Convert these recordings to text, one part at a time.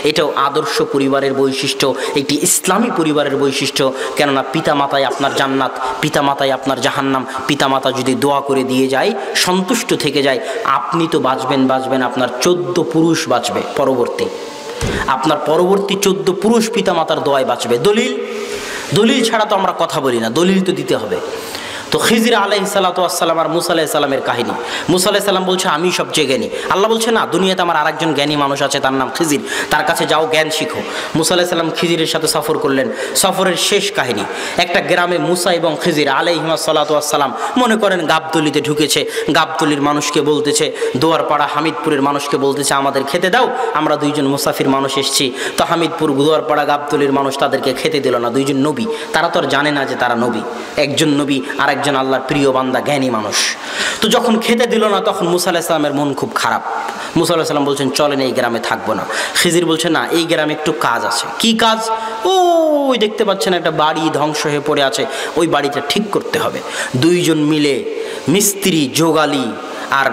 এটাও আদর্শ পরিবারের বৈশিষ্ট্য, একটি ইসলামী পরিবারের বৈশিষ্ট্য। কেননা পিতামাতাই আপনার জান্নাত, পিতামাতাই আপনার জাহান্নাম। পিতামাতা যদি দোয়া করে দিয়ে যায়, সন্তুষ্ট থেকে যায়, আপনি তো বাঁচবেন, আপনার 14 পুরুষ বাঁচবে পরবর্তী, আপনার পরবর্তী 14 পুরুষ পিতামাতার দোয়ায় বাঁচবে। দলিল ছাড়া তো আমরা কথা বলি না, দলিল তো দিতে হবে। তো খিজির আলাইহিস সালাতু ওয়াস সালাম আর মুসা আলাইহিস সালামের কাহিনী। মুসা আলাইহিস সালাম বলছে আমি সবচেয়ে জ্ঞানী। আল্লাহ বলছে না, দুনিয়াতে আমার আরেকজন জ্ঞানী মানুষ আছে, তার নাম খিজির, তার কাছে যাও, জ্ঞান শিখো। মুসা আলাইহিস সালাম খিজিরের সাথে সফর করলেন। সফরের শেষ কাহিনী, একটা গ্রামে মুসা এবং খিজির আলাইহিস সালাতু ওয়াস সালাম মনে করেন গাবতলিতে ঢুকেছে। গাবতলির মানুষকে বলতেছে, দোয়ারপাড়া হামিদপুরের মানুষকে বলতেছে আমাদের খেতে দাও, আমরা দুইজন মুসাফির মানুষ এসেছি। তো হামিদপুর, দোয়ারপাড়া, গাবতলির মানুষ তাদেরকে খেতে দিল না। দুইজন নবী, তারা তো আর জানে না যে তারা নবী, একজন নবী আর একজন আল্লাহর প্রিয় বান্দা, জ্ঞানী মানুষ। তো যখন খেতে দিল না, তখন মুসা আলাইহিস সালামের মন খুব খারাপ। মুসা আলাইহিস সালাম বলছেন চলেন এই গ্রামে থাকবো না। খিজির বলছে না, এই গ্রামে একটু কাজ আছে। কি কাজ? ওই দেখতে পাচ্ছেন একটা বাড়ি ধ্বংস হয়ে পড়ে আছে, ওই বাড়িটা ঠিক করতে হবে। দুইজন মিলে মিস্ত্রি, যোগালি আর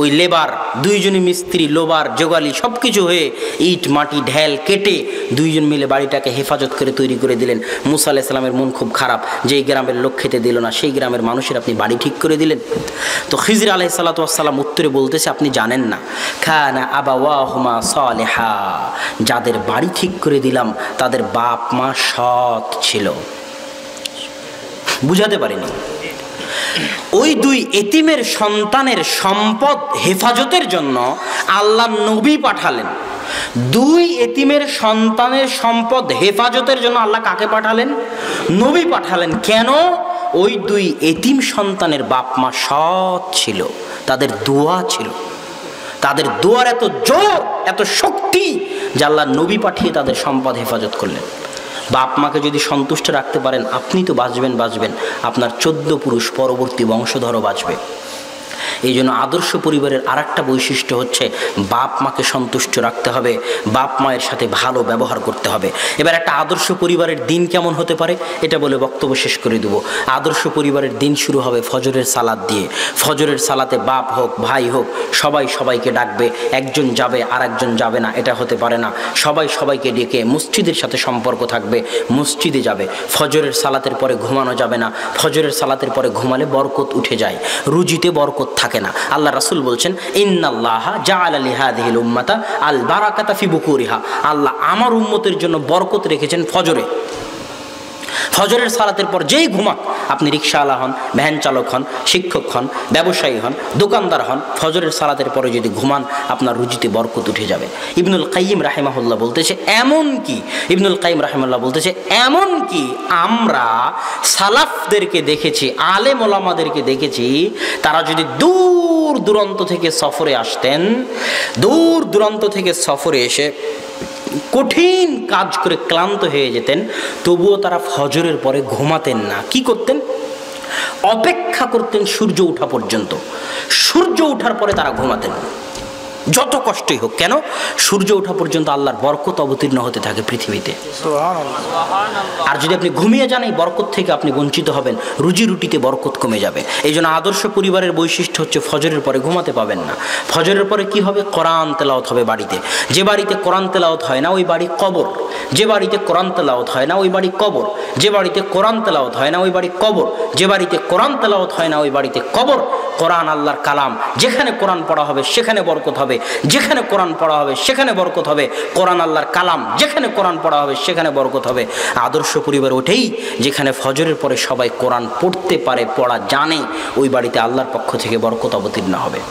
ওই লেবার, দুইজনই মিস্ত্রি, লোবার, যোগালি সব কিছু হয়ে ইট মাটি ঢেল কেটে দুইজন মিলে বাড়িটাকে হেফাজত করে তৈরি করে দিলেন। মুসা আলাইহিস সালামের মন খুব খারাপ, যেই গ্রামের লোক খেতে দিল না, সেই গ্রামের মানুষের আপনি বাড়ি ঠিক করে দিলেন। তো খিজির আলাইহিস সালাতু ওয়াস সালাম উত্তরে বলতেছে আপনি জানেন না, খানা আবাওয়াহুমা সালেহা, যাদের বাড়ি ঠিক করে দিলাম তাদের বাপ মা সৎ ছিল। বুঝাতে পারিনি। ওই দুই এতিমের সন্তানের সম্পদ হেফাজতের জন্য আল্লাহ নবী পাঠালেন। দুই এতিমের সন্তানের সম্পদ হেফাজতের জন্য আল্লাহ কাকে পাঠালেন? নবী পাঠালেন। কেন? ওই দুই এতিম সন্তানের বাপ মা সৎ ছিল, তাদের দোয়া ছিল, তাদের দোয়ার এত জোর, এত শক্তি যে আল্লাহ নবী পাঠিয়ে তাদের সম্পদ হেফাজত করলেন। বাপ মাকে যদি সন্তুষ্ট রাখতে পারেন, আপনি তো বাঁচবেন, আপনার 14 পুরুষ পরবর্তী বংশধরও বাঁচবে। এই জন্য আদর্শ পরিবারের আরেকটা বৈশিষ্ট্য হচ্ছে বাপ মাকে সন্তুষ্ট রাখতে হবে, বাপ মায়ের সাথে ভালো ব্যবহার করতে হবে। এবার একটা আদর্শ পরিবারের দিন কেমন হতে পারে এটা বলে বক্তব্য শেষ করে দেব। আদর্শ পরিবারের দিন শুরু হবে ফজরের সালাত দিয়ে। ফজরের সালাতে বাপ হোক ভাই হোক সবাই সবাইকে ডাকবে, একজন যাবে আর একজন যাবে না, এটা হতে পারে না। সবাই সবাইকে ডেকে মসজিদের সাথে সম্পর্ক থাকবে, মসজিদে যাবে। ফজরের সালাতের পরে ঘুমানো যাবে না, ফজরের সালাতের পরে ঘুমালে বরকত উঠে যায়, রুজিতে বরকত থাকে না। আল্লাহ রাসূল বলছেন ইন্নাল্লাহা জাআলা লিহাযিহিল উম্মাতা আল বারাকাতা ফি বুকুরিহা, আল্লাহ আমার উম্মতের জন্য বরকত রেখেছেন ফজরে। ফজরের সালাতের পর যেই ঘুমাক, আপনি রিকশাওয়ালা হন, ভ্যান চালক হন, শিক্ষক হন, ব্যবসায়ী হন, দোকানদার হন, ফজরের সালাতের পরে যদি ঘুমান আপনার রুজিতে বরকত উঠে যাবে। ইবনুল কাইয়িম রাহিমাহুল্লাহ বলতেছে এমন কি আমরা সালাফদেরকে দেখেছি, আলেম ওলামাদেরকে দেখেছি, তারা যদি দূর দূরান্ত থেকে সফরে আসতেন, দূর দূরান্ত থেকে সফরে এসে কঠিন কাজ করে ক্লান্ত হয়ে যেতেন, তবুও তারা ফজরের পরে ঘুমাতেন না। কি করতেন? অপেক্ষা করতেন সূর্য ওঠা পর্যন্ত। সূর্য ওঠার পরে তারা ঘুমাতেন, যত কষ্টই হোক। কেন? সূর্য ওঠা পর্যন্ত আল্লাহর বরকত অবতীর্ণ হতে থাকে পৃথিবীতে। আর যদি আপনি ঘুমিয়ে যান, এই বরকত থেকে আপনি বঞ্চিত হবেন, রুজি রুটিতে বরকত কমে যাবে। এই জন্য আদর্শ পরিবারের বৈশিষ্ট্য হচ্ছে ফজরের পরে ঘুমাতে পাবেন না। ফজরের পরে কি হবে? কোরআন তেলাওয়াত হবে বাড়িতে। যে বাড়িতে কোরআন তেলাওয়াত হয় না ওই বাড়ি কবর, যে বাড়িতে কোরআন তেলাওয়াত হয় না ওই বাড়ি কবর, যে বাড়িতে কোরআন তেলাওয়াত হয় না ওই বাড়ি কবর, যে বাড়িতে কোরআন তেলাওয়াত হয় না ওই বাড়িতে কবর। কোরআন আল্লাহর কালাম, যেখানে কোরআন পড়া হবে সেখানে বরকত হবে, যেখানে কোরআন পড়া হবে সেখানে বরকত হবে। কোরআন আল্লাহর কালাম, যেখানে কোরআন পড়া হবে সেখানে বরকত হবে। আদর্শ পরিবার ওঠেই যেখানে ফজরের পরে সবাই কোরআন পড়তে পারে, পড়া জানে, ওই বাড়িতে আল্লাহর পক্ষ থেকে বরকত অবতীর্ণ হবে।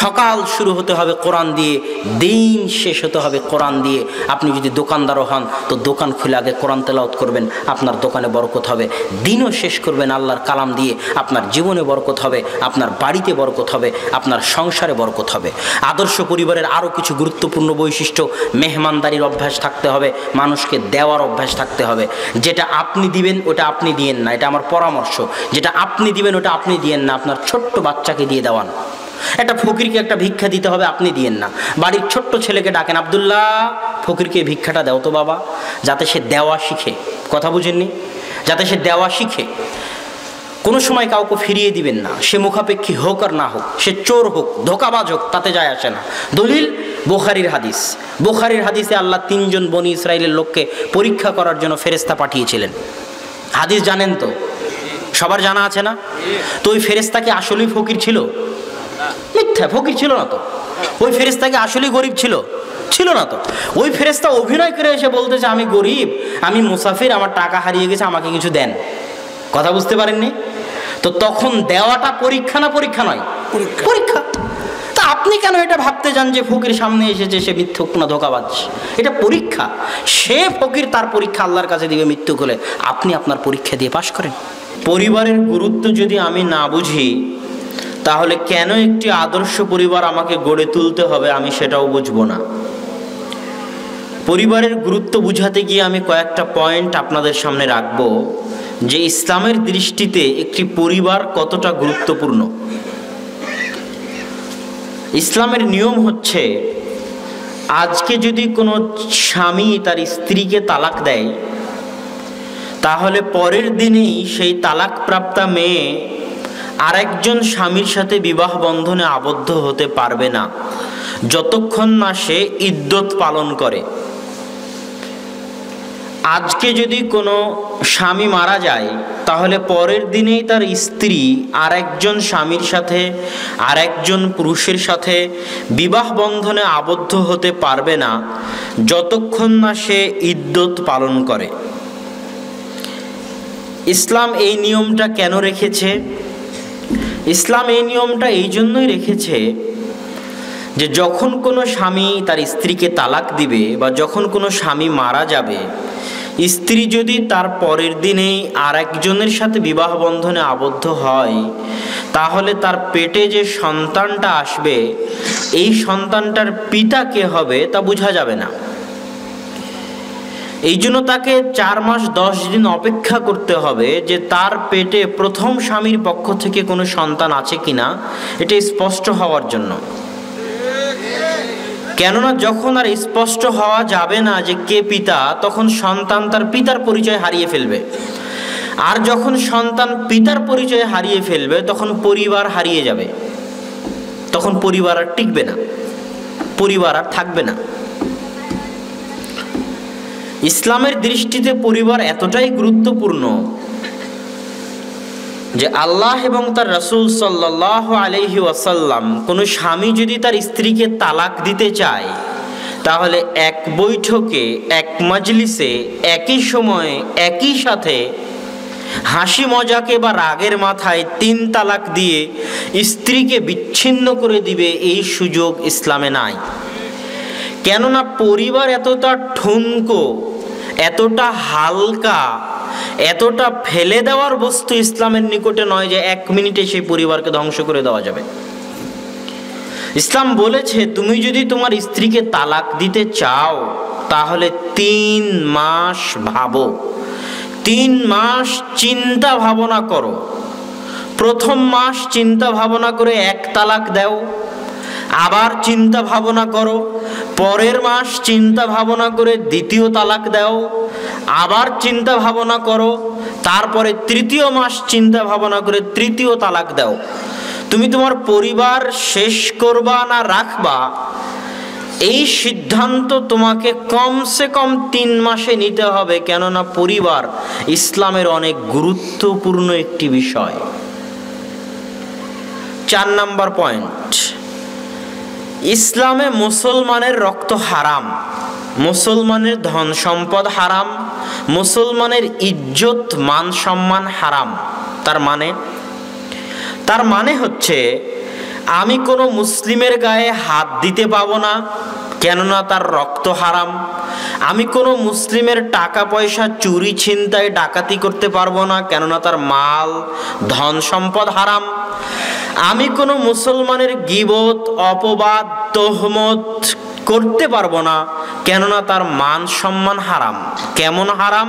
সকাল শুরু হতে হবে কোরআন দিয়ে, দিন শেষ হতে হবে কোরআন দিয়ে। আপনি যদি দোকানদারও হন তো দোকান খুলে আগে কোরআন তেলাওয়াত করবেন, আপনার দোকানে বরকত হবে। দিনও শেষ করবেন আল্লাহর কালাম দিয়ে, আপনার জীবনে বরকত হবে, আপনার বাড়িতে বরকত হবে, আপনার সংসারে বরকত হবে। আদর্শ পরিবারের আরও কিছু গুরুত্বপূর্ণ বৈশিষ্ট্য, মেহমানদারির অভ্যাস থাকতে হবে, মানুষকে দেওয়ার অভ্যাস থাকতে হবে। যেটা আপনি দিবেন ওটা আপনি দিয়েন না, এটা আমার পরামর্শ। যেটা আপনি দিবেন ওটা আপনি দিয়েন না, আপনার ছোট্ট বাচ্চাকে দিয়ে দেওয়ান। একটা ফকিরকে একটা ভিক্ষা দিতে হবে, আপনি দিয়েন না। বাড়ির ছোট্ট ছেলেকে ডাকেন, আব্দুল্লাহ ফকিরকে ভিক্ষাটা দাও তো বাবা, যাতে সে দেওয়া শিখে। কথা বুঝেননি? যাতে সে দেওয়া শিখে। কোনো সময় কাউকে ফিরিয়ে দিবেন না, সে মুখাপেক্ষী হোক আর না হোক, সে চোর হোক, ধোঁকাবাজ হোক, তাতে যায় আসে না। দলিল বুখারীর হাদিস। বুখারীর হাদিসে আল্লাহ 3 জন বনি ইসরাইলের লোককে পরীক্ষা করার জন্য ফেরেশতা পাঠিয়েছিলেন। হাদিস জানেন তো, সবার জানা আছে না? তো ওই ফেরেশতা কি আসলেই ফকির ছিল? মিথ্যা, ফকির ছিল না তো। ওই ফেরেশতা কি আসলেই গরিব ছিল? ছিল না তো। ওই ফেরেশতা অভিনয় করে এসে বলতেছে আমি গরিব, আমি মুসাফির, আমার টাকা হারিয়ে গেছে, আমাকে কিছু দেন। কথা বুঝতে পারেননি? তো তখন দেওয়াটা পরীক্ষা না পরীক্ষা নয়? পরীক্ষা। তা আপনি কেন এটা ভাবতে যান যে ফকির সামনে এসেছে সে মিথ্যুক না ধোঁকাবাজ? এটা পরীক্ষা। সে ফকির, তার পরীক্ষা আল্লাহর কাছে দিবে মিথ্যুক হলে, আপনি আপনার পরীক্ষা দিয়ে পাশ করেন। পরিবারের গুরুত্ব যদি আমি না বুঝি, তাহলে কেন একটি আদর্শ পরিবার আমাকে গড়ে তুলতে হবে আমি সেটাও বুঝবো না। পরিবারের গুরুত্ব বুঝাতে গিয়ে আমি কয়েকটা পয়েন্ট আপনাদের সামনে রাখবো, যে ইসলামের দৃষ্টিতে একটি পরিবার কতটা গুরুত্বপূর্ণ। ইসলামের নিয়ম হচ্ছে, আজকে যদি কোনো স্বামী তার স্ত্রীকে তালাক দেয়, তাহলে পরের দিনেই সেই তালাকপ্রাপ্তা মেয়ে আরেকজন স্বামীর সাথে বিবাহ বন্ধনে আবদ্ধ হতে পারবে না, যতক্ষণ না সে ইদ্যত পালন করে। আজকে যদি কোনো স্বামী মারা যায়, তাহলে পরের দিনেই তার স্ত্রী আরেকজন স্বামীর সাথে, আরেকজন পুরুষের সাথে বিবাহ বন্ধনে আবদ্ধ হতে পারবে না, যতক্ষণ না সে ইদ্যত পালন করে। ইসলাম এই নিয়মটা কেন রেখেছে? ইসলাম এই নিয়মটা এই জন্যই রেখেছে যে যখন কোনো স্বামী তার স্ত্রীকে তালাক দিবে বা যখন কোনো স্বামী মারা যাবে, স্ত্রী যদি তার পরের দিনেই আরেকজনের সাথে বিবাহ বন্ধনে আবদ্ধ হয়, তাহলে তার পেটে যে সন্তানটা আসবে, এই সন্তানটার পিতা কে হবে তা বোঝা যাবে না। এই জন্য তাকে 4 মাস 10 দিন অপেক্ষা করতে হবে যে তার পেটে প্রথম স্বামীর পক্ষ থেকে কোনো সন্তান আছে কিনা, এটা স্পষ্ট হওয়ার জন্য। কেননা যখন আর স্পষ্ট হওয়া যাবে না যে কে পিতা, তখন সন্তান তার পিতার পরিচয় হারিয়ে ফেলবে। আর যখন সন্তান পিতার পরিচয় হারিয়ে ফেলবে, তখন পরিবার হারিয়ে যাবে, তখন পরিবার আর টিকবে না, পরিবার আর থাকবে না। ইসলামের দৃষ্টিতে পরিবার এতটাই গুরুত্বপূর্ণ যে আল্লাহ এবং তার রাসূল সাল্লাল্লাহু আলাইহি ওয়াসাল্লাম, কোনো স্বামী যদি তার স্ত্রীকে তালাক দিতে চায়, তাহলে এক বৈঠকে, এক মজলিসে, একই সময়ে, একই সাথে হাসি মজাকে বা রাগের মাথায় 3 তালাক দিয়ে স্ত্রীকে বিচ্ছিন্ন করে দিবে, এই সুযোগ ইসলামে নাই। কেননা পরিবার এতটা ঠুনকো, এতটা হালকা, এতটা ফেলে দেওয়ার বস্তু ইসলামের নিকটে নয় যে 1 মিনিটে সেই পরিবারকে ধ্বংস করে দেওয়া যাবে। ইসলাম বলেছে, তুমি যদি তোমার স্ত্রীকে তালাক দিতে চাও, তাহলে 3 মাস ভাবো, 3 মাস চিন্তা ভাবনা করো। প্রথম মাস চিন্তা ভাবনা করে 1 তালাক দাও, আবার চিন্তা ভাবনা করো, পরের মাস চিন্তা ভাবনা করে 2য় তালাক দাও, আবার চিন্তা ভাবনা করো, তারপরে 3য় মাস চিন্তা ভাবনা করে 3য় তালাক দাও। তুমি তোমার পরিবার শেষ করবা না রাখবা, এই সিদ্ধান্ত তোমাকে কমসে কম 3 মাসে নিতে হবে। কেননা পরিবার ইসলামের অনেক গুরুত্বপূর্ণ একটি বিষয়। 4 নম্বর পয়েন্ট, ইসলামে মুসলমানের রক্ত হারাম, মুসলমানের ধন সম্পদ হারাম, মুসলমানের ইজ্জত মান সম্মান হারাম। তার মানে হচ্ছে, আমি কোনো মুসলিমের গায়ে হাত দিতে পাবো না, কেননা তার রক্ত হারাম। আমি কোনো মুসলিমের টাকা পয়সা চুরি ছিনতাই ডাকাতি করতে পারবো না, কেননা তার মাল ধন সম্পদ হারাম। আমি কোনো মুসলমানের গীবত, অপবাদ, তোহমত করতে পারবো না, কেননা তার মান সম্মান হারাম। কেমন হারাম?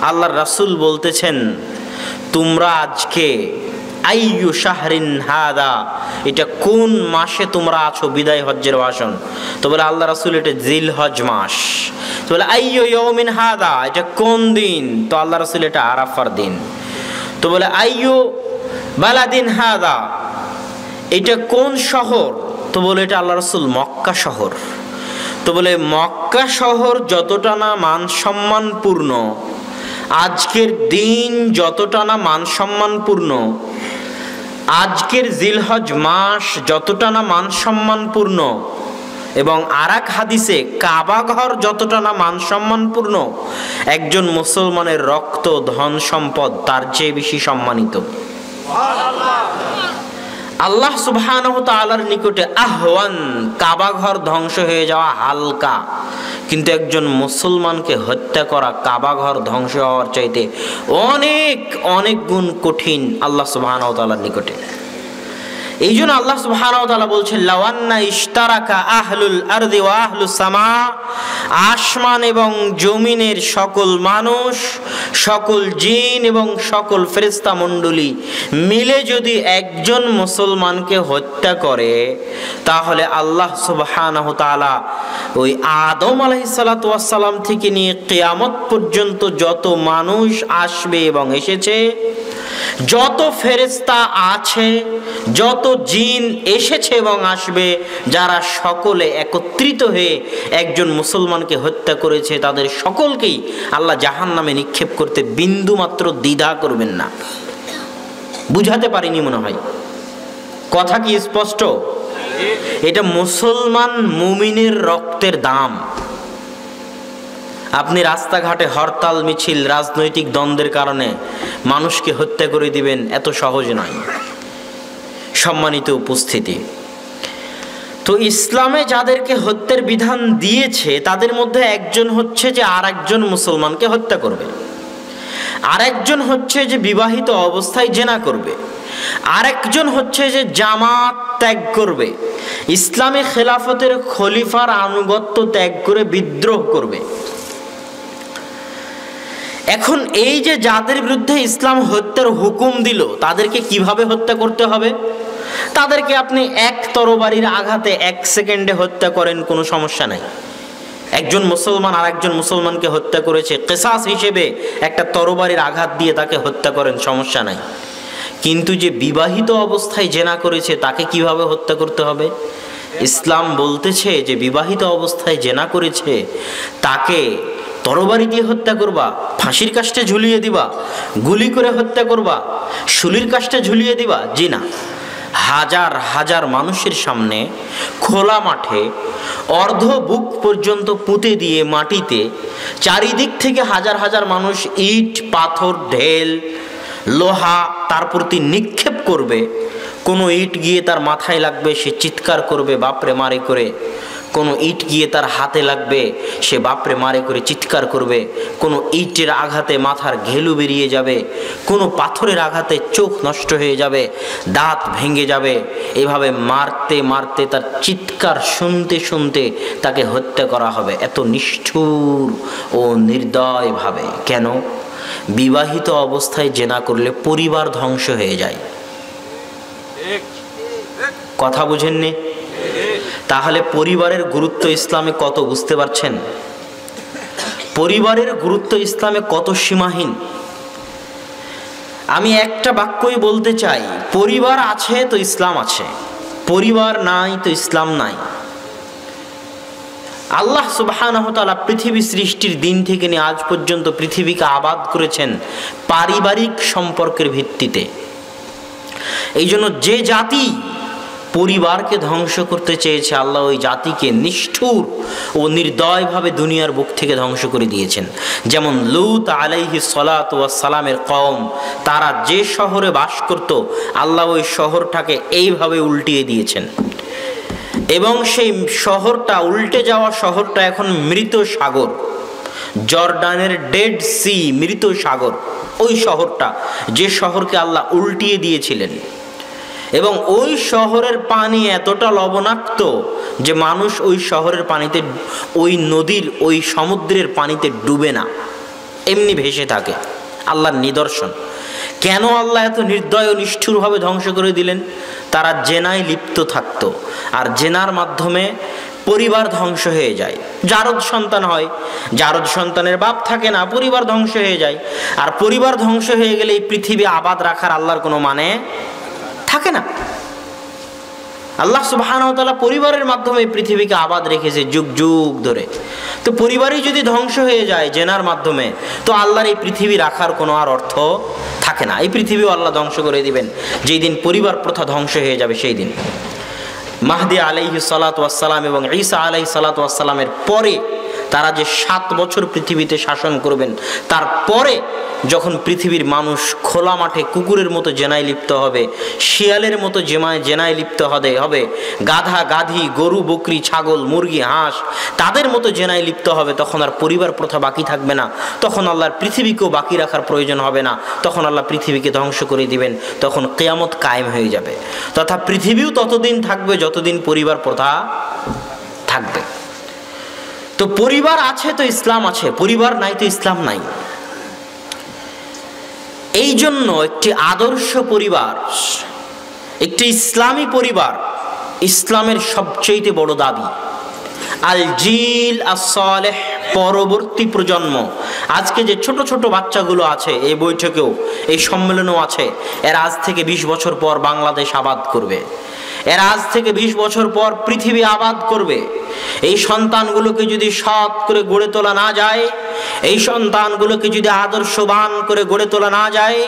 আল্লাহর রাসূল বলতেছেন, তোমরা আজকে আইয়ু শাহরিন হাদা, এটা কোন মাসে তোমরা আছো? বিদায় হজ্জের ভাষণ। তো বলে আল্লাহ রাসূল, এটা জিলহজ মাস। তো বলে আইয়ু ইয়াউমিন হাদা, এটা কোন দিন? তো আল্লাহ রাসূল, এটা আরাফার দিন। তো বলে আইয়ু বালাদিন হাদা, এটা কোন শহর? তো বলে এটা আল্লাহ রাসূল মক্কা শহর। তো বলে মক্কা শহর যতটা না মানসম্মানপূর্ণ, আজকের দিন যতটা না মানসম্মানপূর্ণ, আজকের জিলহজ মাস যতটা না মানসম্মানপূর্ণ, এবং আরেক হাদিসে কাবা ঘর যতটা না মানসম্মানপূর্ণ, একজন মুসলমানের রক্ত ধন সম্পদ তার চেয়ে বেশি সম্মানিত। আল্লাহ সুবহানাহু ওয়া তাআলার নিকটে আহওয়ান, কাবা ঘর ধ্বংস হয়ে যাওয়া হালকা, কিন্তু একজন মুসলমানকে হত্যা করা কাবা ঘর ধ্বংস হওয়ার চাইতে অনেক অনেক গুণ কঠিন আল্লাহ সুবহানাহু ওয়া তাআলার নিকটে। এই জন্য আল্লাহ সুবহানাহু ওয়া তাআলা বলছেন, লাওয়ান্না ইশতারাকা আহলুল আরদি ওয়া আহলুস সামা, আসমান এবং জমিনের সকল মানুষ, সকল জিন এবং সকল ফেরেশতা মণ্ডলী মিলে যদি একজন মুসলমানকে হত্যা করে, তাহলে আল্লাহ সুবহানাহু ওয়া তাআলা ওই আদম আলাইহিস সালাতু ওয়াস সালাম থেকে নিয়ে কিয়ামত পর্যন্ত যত মানুষ আসবে এবং এসেছে, যত ফেরেশতা আছে, যত জিন এসেছে এবং আসবে, যারা সকলে একত্রিত হয়ে একজন মুসলমানকে হত্যা করেছে, তাদের সকলকেই আল্লাহ জাহান্নামে নিক্ষেপ করতে বিন্দু মাত্র দ্বিধা করবেন না। বুঝাতে পারিনি মনে হয়, কথা কি স্পষ্ট? এটা মুসলমান মুমিনের রক্তের দাম। আপনি রাস্তাঘাটে হরতাল মিছিল, রাজনৈতিক দ্বন্দ্বের কারণে মানুষকে হত্যা করে দিবেন, এত সহজ নয়। সম্মানিত উপস্থিতি, তো ইসলামে যাদেরকে হত্যার বিধান দিয়েছে তাদের মধ্যে একজন হচ্ছে যে আর একজন মুসলমানকে হত্যা করবে, আরেকজন হচ্ছে যে বিবাহিত অবস্থায় জেনা করবে, আরেকজন হচ্ছে যে জামাত ত্যাগ করবে, ইসলামী খেলাফতের খলিফার আনুগত্য ত্যাগ করে বিদ্রোহ করবে। এখন এই যে যাদের বিরুদ্ধে ইসলাম হত্যার হুকুম দিল, তাদেরকে কিভাবে হত্যা করতে হবে? তাদেরকে আপনি এক তরবারির আঘাতে 1 সেকেন্ডে হত্যা করেন, কোনো সমস্যা নাই। একজন মুসলমান আর একজন মুসলমানকে হত্যা করেছে, কিসাস হিসেবে একটা তরবারির আঘাত দিয়ে তাকে হত্যা করেন, সমস্যা নাই। কিন্তু যে বিবাহিত অবস্থায় জেনা করেছে তাকে কিভাবে হত্যা করতে হবে? ইসলাম বলতেছে যে বিবাহিত অবস্থায় জেনা করেছে তাকে তরবারি দিয়ে হত্যা করবা, ফাঁসির কাষ্ঠে ঝুলিয়ে দিবা, গুলি করে হত্যা করবা, শুলির কাষ্ঠে ঝুলিয়ে দিবা? জি না। হাজার হাজার মানুষের সামনে খোলা মাঠে অর্ধ বুক পর্যন্ত পুঁতে দিয়ে মাটিতে চারিদিক থেকে হাজার হাজার মানুষ ইট, পাথর, ঢেল, লোহা তার প্রতি নিক্ষেপ করবে। কোনো ইট গিয়ে তার মাথায় লাগবে, সে চিৎকার করবে বাপরে মারে করে। কোনো ইট গিয়ে তার হাতে লাগবে, সে বাপরে মারে করে চিৎকার করবে। কোনো ইটের আঘাতে মাথার ঘেলু বেরিয়ে যাবে, কোনো পাথরের আঘাতে চোখ নষ্ট হয়ে যাবে, দাঁত ভেঙে যাবে। এভাবে মারতে মারতে তার চিৎকার শুনতে শুনতে তাকে হত্যা করা হবে, এত নিষ্ঠুর ও নির্দয়ভাবে। কেন? বিবাহিত অবস্থায় জেনা করলে পরিবার ধ্বংস হয়ে যায়। কথা বুঝেননি? তাহলে পরিবারের গুরুত্ব ইসলামে কত, বুঝতে পারছেন? পরিবারের গুরুত্ব ইসলামে কত সীমাহীন। আমি একটা বাক্যই বলতে চাই, পরিবার আছে তো ইসলাম আছে, পরিবার নাই তো ইসলাম নাই। আল্লাহ সুবহানাহু ওয়া তাআলা পৃথিবী সৃষ্টির দিন থেকে নিয়ে আজ পর্যন্ত পৃথিবীকে আবাদ করেছেন পারিবারিক সম্পর্কের ভিত্তিতে। এই জন্য যে জাতি পরিবারকে ধ্বংস করতে চেয়েছে, আল্লাহ ওই জাতিকে নিষ্ঠুর ও নির্দয়ভাবে দুনিয়ার বুক থেকে ধ্বংস করে দিয়েছেন। যেমন লূত আলাইহিস সালাতু ওয়াস সালামের কওম, তারা যে শহরে বাস করত, আল্লাহ ওই শহরটাকে এইভাবে উল্টিয়ে দিয়েছেন। এবং সেই শহরটা, উল্টে যাওয়া শহরটা এখন মৃত সাগর, জর্ডানের ডেড সি, মৃত সাগর। ওই শহরটা, যে শহরকে আল্লাহ উল্টিয়ে দিয়েছিলেন, এবং ওই শহরের পানি এতটা লবণাক্ত যে মানুষ ওই শহরের পানিতে, ওই নদীর, ওই সমুদ্রের পানিতে ডুবে না, এমনি ভেসে থাকে। আল্লাহর নিদর্শন। কেন আল্লাহ এত নির্দয় ও নিষ্ঠুরভাবে ধ্বংস করে দিলেন? তারা জেনায় লিপ্ত থাকতো, আর জেনার মাধ্যমে পরিবার ধ্বংস হয়ে যায়। জারদ সন্তান হয়, জারদ সন্তানের বাপ থাকে না, পরিবার ধ্বংস হয়ে যায়। আর পরিবার ধ্বংস হয়ে গেলে এই পৃথিবী আবাদ রাখার আল্লাহর কোনো মানে থাকে না। আল্লাহ সুবহানাহু ওয়া তাআলা পরিবারের মাধ্যমে পৃথিবীকে আবাদ রেখেছে যুগ যুগ ধরে। তো পরিবারই যদি ধ্বংস হয়ে যায় জেনার মাধ্যমে, তো আল্লাহর এই পৃথিবী রাখার কোনো আর অর্থ থাকে না। এই পৃথিবীও আল্লাহ ধ্বংস করে দিবেন যেই দিন পরিবার প্রথা ধ্বংস হয়ে যাবে সেই দিন। মাহদী আলাইহিস সালাতু ওয়াস সালাম এবং ঈসা আলাইহিস সালাতু ওয়াস সালামের পরে তারা যে 7 বছর পৃথিবীতে শাসন করবেন, তারপরে যখন পৃথিবীর মানুষ খোলা মাঠে কুকুরের মতো জেনায় লিপ্ত হবে, শিয়ালের মতো জেনায় লিপ্ত হবে, গাধা গাধি গরু বকরি ছাগল মুরগি হাঁস তাদের মতো জেনায় লিপ্ত হবে, তখন আর পরিবার প্রথা বাকি থাকবে না। তখন আল্লাহর পৃথিবীকেও বাকি রাখার প্রয়োজন হবে না, তখন আল্লাহ পৃথিবীকে ধ্বংস করে দিবেন, তখন কিয়ামত কায়েম হয়ে যাবে। তথা পৃথিবীও ততদিন থাকবে যতদিন পরিবার প্রথা থাকবে। তো পরিবার আছে তো ইসলাম আছে, পরিবার নাই তো ইসলাম নাই। এই জন্য একটি আদর্শ পরিবার, একটি ইসলামী পরিবার ইসলামের সবচেয়ে বড় দাবি। আল জিল আস-সালেহ, পরবর্তী প্রজন্ম। আজকে যে ছোট ছোট বাচ্চাগুলো আছে, এই বৈঠকেও এই সম্মেলনেও আছে, এরা আজ থেকে 20 বছর পর বাংলাদেশ আবাদ করবে, এরা আজ থেকে 20 বছর পর পৃথিবী আবাদ করবে। এই সন্তানগুলোকে যদি সৎ করে গড়ে তোলা না যায়, এই সন্তানগুলোকে যদি আদর্শবান করে গড়ে তোলা না যায়,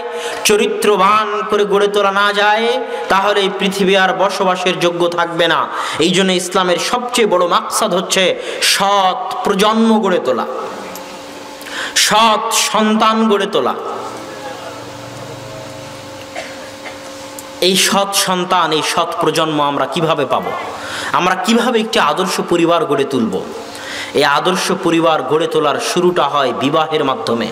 চরিত্রবান করে গড়ে তোলা না যায়, তাহলে এই পৃথিবী আর বসবাসের যোগ্য থাকবে না। এই জন্য ইসলামের সবচেয়ে বড় মাকসাদ হচ্ছে সৎ প্রজন্ম গড়ে তোলা, সৎ সন্তান গড়ে তোলা। এই সৎ সন্তান, এই সৎ প্রজন্ম আমরা কিভাবে পাবো? আমরা কিভাবে একটি আদর্শ পরিবার গড়ে তুলব? এই আদর্শ পরিবার গড়ে তোলার শুরুটা হয় বিবাহের মাধ্যমে।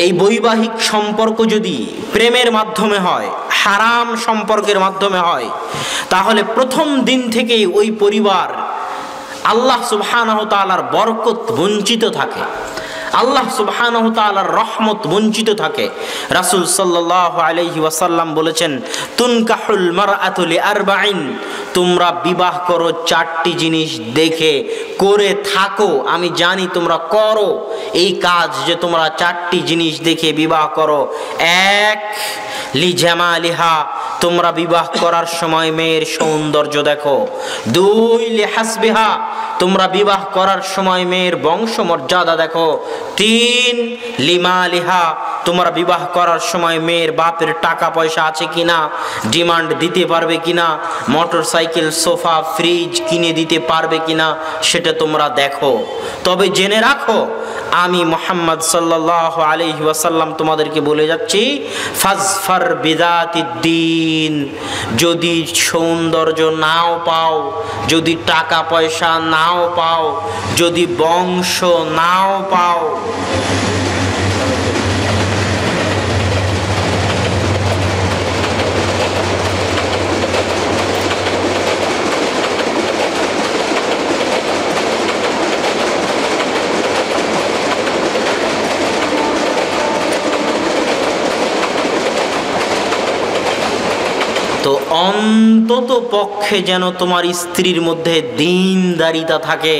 এই বৈবাহিক সম্পর্ক যদি প্রেমের মাধ্যমে হয়, হারাম সম্পর্কের মাধ্যমে হয়, তাহলে প্রথম দিন থেকেই ওই পরিবার আল্লাহ সুবহানাহু ওয়া তাআলার বরকত বঞ্চিত থাকে, আল্লাহ সুবহানাহু ওয়া তাআলার রহমত বঞ্চিত থাকে। রাসূল সাল্লাল্লাহু আলাইহি ওয়াসাল্লাম বলেছেন, তুনকাহুল মারআতু লিআরবাইন, তোমরা বিবাহ করো 4টি জিনিস দেখে, করে থাকো। আমি জানি তোমরা করো এই কাজ, যে তোমরা 4টি জিনিস দেখে বিবাহ করো। 1 লিজামালিহা, তোমরা বিবাহ করার সময় মেয়ের সৌন্দর্য দেখো। 2 লিহাসবিহা, তোমরা বিবাহ করার সময় মেয়ের বংশ মর্যাদা দেখো। 3 লিমালিহা, তোমরা বিবাহ করার সময় মেয়ের বাপের টাকা পয়সা আছে কিনা, ডিমান্ড দিতে পারবে কিনা, মোটর সাইকেল সোফা ফ্রিজ কিনে দিতে পারবে কিনা, সেটা তোমরা দেখো। তবে জেনে রাখো, আমি মুহাম্মদ সাল্লাল্লাহু আলাইহি ওয়াসাল্লাম তোমাদেরকে বলে যাচ্ছি, ফাজফার বিদাতিদ্দিন, যদি সৌন্দর্য নাও পাও, যদি টাকা পয়সা নাও পাও, যদি বংশ নাও পাও, তো অন্তত পক্ষে যেন তোমার স্ত্রীর মধ্যে দীনদারিতা থাকে।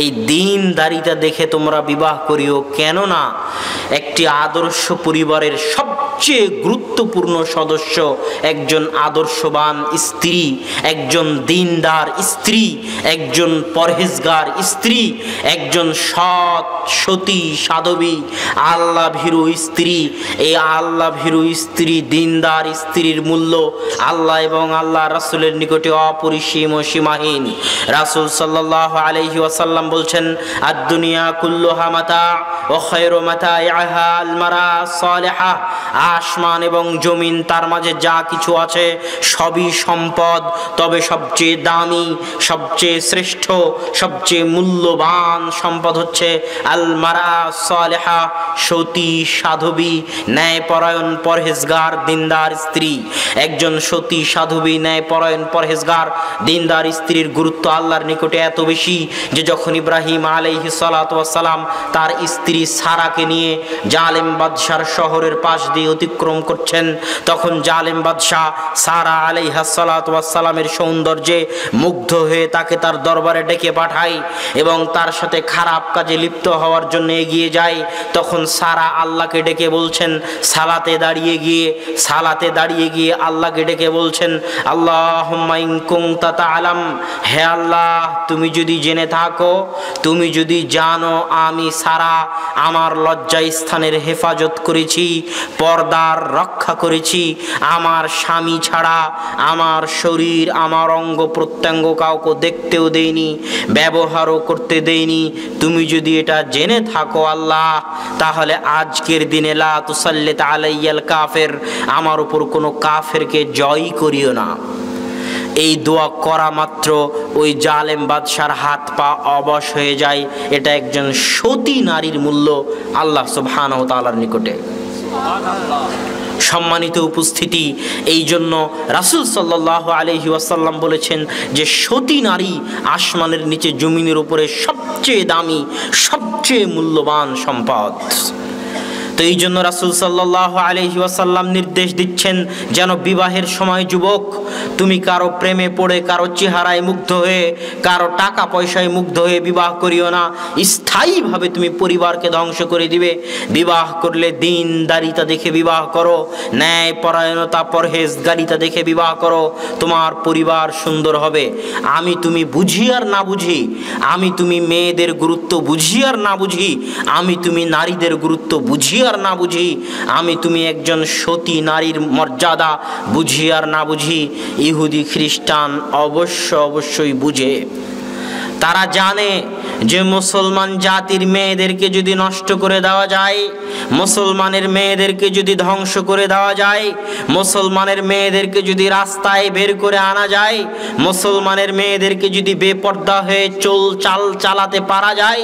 এই দীনদারিতা দেখে তোমরা বিবাহ করিও, কেননা একটি আদর্শ পরিবারের সবচেয়ে গুরুত্বপূর্ণ সদস্য একজন আদর্শবান স্ত্রী, একজন দীনদার স্ত্রী, একজন পরহেজগার স্ত্রী, একজন সৎ সতী সাধবী আল্লাহ ভীরু স্ত্রী। এই আল্লাহ ভীরু স্ত্রী, দীনদার স্ত্রীর মূল্য আল্লাহ এবং আল্লাহ রাসূলের নিকটে অপরিসীম ও সীমাহীন। রাসূল সাল্লাল্লাহু আলাইহি ওয়াসাল্লাম বলছেন, আদ-দুনিয়া কুল্লুহা মাতা ওয়া খায়রু মাতাইহা আল মারা সালিহা, আসমান এবং জমিন তার মাঝে যা কিছু আছে সবই সম্পদ, তবে সবচেয়ে দামি, সবচেয়ে শ্রেষ্ঠ, সবচেয়ে মূল্যবান সম্পদ হচ্ছে আল মারা সালিহা, সতী সাধবী ন্যায়পরায়ণ পরহেজগার দিনদার স্ত্রী। একজন সতী সাধবী ন্যায়পরায়ণ পরহেজগার দিনদার স্ত্রীর গুরুত্ব আল্লাহর নিকটে এত বেশি যে যখন ইব্রাহিম আলাইহিস সালাতু ওয়াস সালাম তার স্ত্রী সারাকে নিয়ে জালেম বাদশার শহরের পাশ দিয়ে অতিক্রম করছেন, তখন জালেম বাদশাহ সারা আলাইহিস সালাতু ওয়াস সালামের সৌন্দর্যে মুগ্ধ হয়ে তাকে তার দরবারে ডেকে পাঠায় এবং তার সাথে খারাপ কাজে লিপ্ত হওয়ার জন্য এগিয়ে যায়। তখন সারা আল্লাহকে ডেকে বলছেন, সালাতে দাঁড়িয়ে গিয়ে আল্লাহকে ডেকে বলছেন, বলছেন, আল্লাহুম্মা ইন কুনতা তা'লাম, হে আল্লাহ তুমি যদি জেনে থাকো, তুমি যদি জানো আমি সারা আমার লজ্জা স্থানের হেফাজত করেছি, পর্দার রক্ষা করেছি, আমার স্বামী ছাড়া আমার শরীর আমার অঙ্গ প্রত্যঙ্গ কাউকে দেখতেও দেইনি, ব্যবহারও করতে দেইনি, তুমি যদি এটা জেনে থাকো আল্লাহ, তাহলে আজকের দিনে লা তুসাল্লিত আলাইয়াল কাফের, আমার উপর কোনো কাফেরকে জয় করিও না। এই দোয়া করা মাত্র ওই জালেম বাদশার হাত পা অবশ হয়ে যায়। এটা একজন সতী নারীর মূল্য আল্লাহ সুবহানাহু ওয়া তাআলার নিকটে। সম্মানিত উপস্থিতি, এই জন্য রাসূল সাল্লাল্লাহু আলাইহি ওয়াসাল্লাম বলেছেন যে সতী নারী আসমানের নিচে জমিনের উপরে সবচেয়ে দামি, সবচেয়ে মূল্যবান সম্পদ। তো এই জন্য রাসূল সাল্লাল্লাহু আলাইহি ওয়াসাল্লাম নির্দেশ দিচ্ছেন যেন বিবাহের সময় যুবক তুমি কারো প্রেমে পড়ে, কারো চেহারায় মুগ্ধ হয়ে, কারো টাকা পয়সায় মুগ্ধ হয়ে বিবাহ করিও না। স্থায়ীভাবে তুমি পরিবারকে ধ্বংস করে দিবে। বিবাহ করলে দিনদারিতা দেখে বিবাহ করো, ন্যায় পরায়ণতা পরহেজগারিতা দেখে বিবাহ করো, তোমার পরিবার সুন্দর হবে। আমি তুমি বুঝি আর না বুঝি, আমি তুমি মেয়েদের গুরুত্ব বুঝি আর না বুঝি, আমি তুমি নারীদের গুরুত্ব বুঝি আর না বুঝি, আমি তুমি একজন সতী নারীর মর্যাদা বুঝি আর না বুঝি, ইহুদি খ্রিস্টান অবশ্যই বুঝে। তারা জানে যে মুসলমান জাতির মেয়েদেরকে যদি নষ্ট করে দেওয়া যায়, মুসলমানের মেয়েদেরকে যদি ধ্বংস করে দেওয়া যায়, মুসলমানের মেয়েদেরকে যদি রাস্তায় বের করে আনা যায়, মুসলমানের মেয়েদেরকে যদি বেপর্দা হয়ে চাল চালাতে পারা যায়,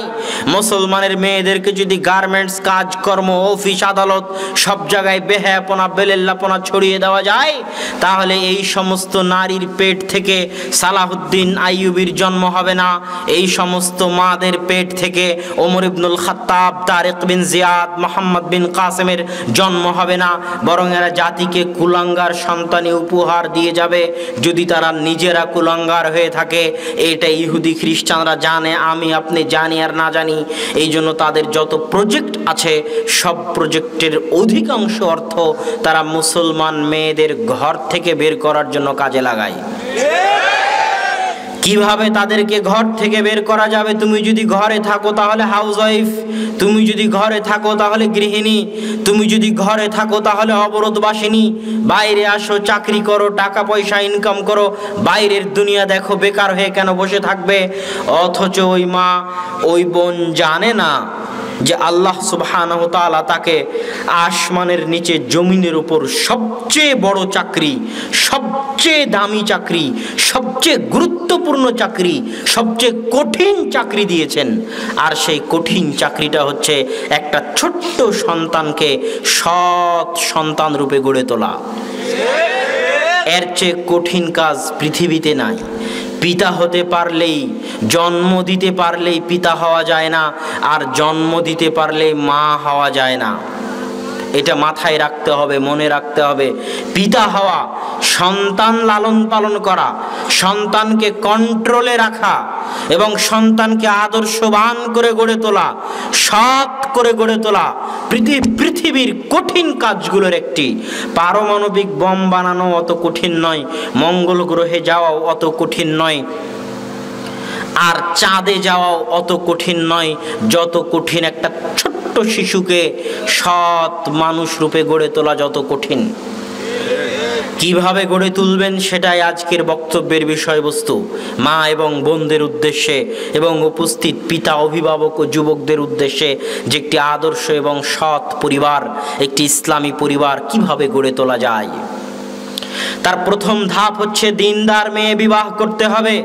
মুসলমানের মেয়েদেরকে যদি গার্মেন্টস কাজকর্ম, অফিস আদালত সব জায়গায় বেহায়াপনা বেলেল্লাপনা ছড়িয়ে দেওয়া যায়, তাহলে এই সমস্ত নারীর পেট থেকে সালাহুদ্দিন আইয়ুবীর জন্ম হবে না। এই সমস্ত মাদের পেট থেকে ওমর ইবনুল খাত্তাব, তারেক বিন জিয়াদ, মোহাম্মদ বিন কাসেমের জন্ম হবে না। বরং এরা জাতিকে কুলাঙ্গার সন্তানি উপহার দিয়ে যাবে যদি তারা নিজেরা কুলাঙ্গার হয়ে থাকে। এটা ইহুদি খ্রিস্টানরা জানে, আমি আপনি জানি আর না জানি। এই জন্য তাদের যত প্রজেক্ট আছে সব প্রজেক্টের অধিকাংশ অর্থ তারা মুসলমান মেয়েদের ঘর থেকে বের করার জন্য কাজে লাগায়। কিভাবে তাদেরকে ঘর থেকে বের করা যাবে? তুমি যদি ঘরে থাকো তাহলে হাউস ওয়াইফ, তুমি যদি ঘরে থাকো তাহলে গৃহিণী, তুমি যদি ঘরে থাকো তাহলে অবরোধবাসিনী। বাইরে আসো, চাকরি করো, টাকা পয়সা ইনকাম করো, বাইরের দুনিয়া দেখো, বেকার হয়ে কেন বসে থাকবে? অথচ ওই মা ওই বোন জানে না যে আল্লাহ সুবহানাহু ওয়া তাআলা তাকে আসমানের নিচে জমিনের উপর সবচেয়ে বড় চাকরি, সবচেয়ে দামি চাকরি, সবচেয়ে গুরুত্বপূর্ণ চাকরি, সবচেয়ে কঠিন চাকরি দিয়েছেন। আর সেই কঠিন চাকরিটা হচ্ছে একটা ছোট্ট সন্তানকে সৎ সন্তান রূপে গড়ে তোলা। এর চেয়ে কঠিন কাজ পৃথিবীতে নাই। পিতা হতে পারলেই, জন্ম দিতে পারলেই পিতা হওয়া যায় না, আর জন্ম দিতে পারলেই মা হওয়া যায় না। এটা মাথায় রাখতে হবে, মনে রাখতে হবে। পিতা হওয়া, সন্তান লালন পালন করা, সন্তানকে কন্ট্রোলে রাখা এবং সন্তানকে আদর্শবান করে গড়ে তোলা, সৎ করে গড়ে তোলা পৃথিবীর কঠিন কাজগুলোর একটি। পারমাণবিক বম বানানো অত কঠিন নয়, মঙ্গল গ্রহে যাওয়াও অত কঠিন নয়, আর চাঁদে যাওয়াও অত কঠিন নয় যত কঠিন একটা ছোট্ট শিশুকে সৎ মানুষ রূপে গড়ে তোলা যত কঠিন। কিভাবে গড়ে তুলবেন সেটাই আজকের বক্তব্যের বিষয়বস্তু। মা এবং বোনদের উদ্দেশ্যে এবং উপস্থিত পিতা, অভিভাবক ও যুবকদের উদ্দেশ্যে যে একটি আদর্শ এবং সৎ পরিবার, একটি ইসলামী পরিবার কিভাবে গড়ে তোলা যায়, তার প্রথম ধাপ হচ্ছে দিনদার মেয়ে বিবাহ করতে হবে।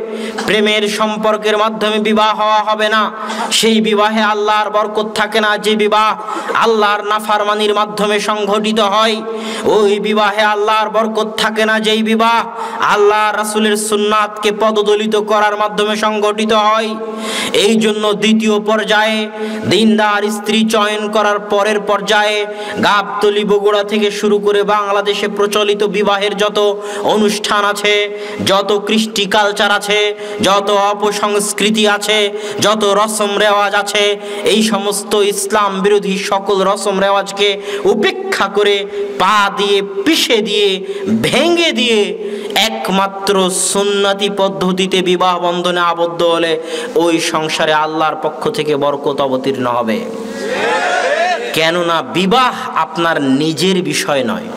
প্রেমের সম্পর্কের মাধ্যমে বিবাহ হওয়া হবে না। সেই বিবাহে আল্লাহর বরকত থাকে না। যে বিবাহ আল্লাহর নাফরমানির মাধ্যমে সংঘটিত হয়, ওই বিবাহে আল্লাহর বরকত থাকে না। যেই বিবাহ আল্লাহ রাসূলের সুন্নাতকে পদদলিত করার মাধ্যমে সংঘটিত হয়। এই জন্য দ্বিতীয় পর্যায়ে দিনদার স্ত্রী চয়ন করার পরের পর্যায়ে গাবতলী, বগুড়া থেকে শুরু করে বাংলাদেশে প্রচলিত বিবাহের যত অনুষ্ঠান আছে, যত কৃষ্টি কালচার আছে, যত অপসংস্কৃতি আছে, যত রসম রেওয়াজ আছে, এই সমস্ত ইসলাম বিরোধী সকল রসম রেওয়াজকে উপেক্ষা পরীক্ষা করে পা দিয়ে পিষে দিয়ে ভেঙে দিয়ে একমাত্র সুন্নতি পদ্ধতিতে বিবাহ বন্ধনে আবদ্ধ হলে ওই সংসারে আল্লাহর পক্ষ থেকে বরকত অবতীর্ণ হবে। কেননা বিবাহ আপনার নিজের বিষয় নয়।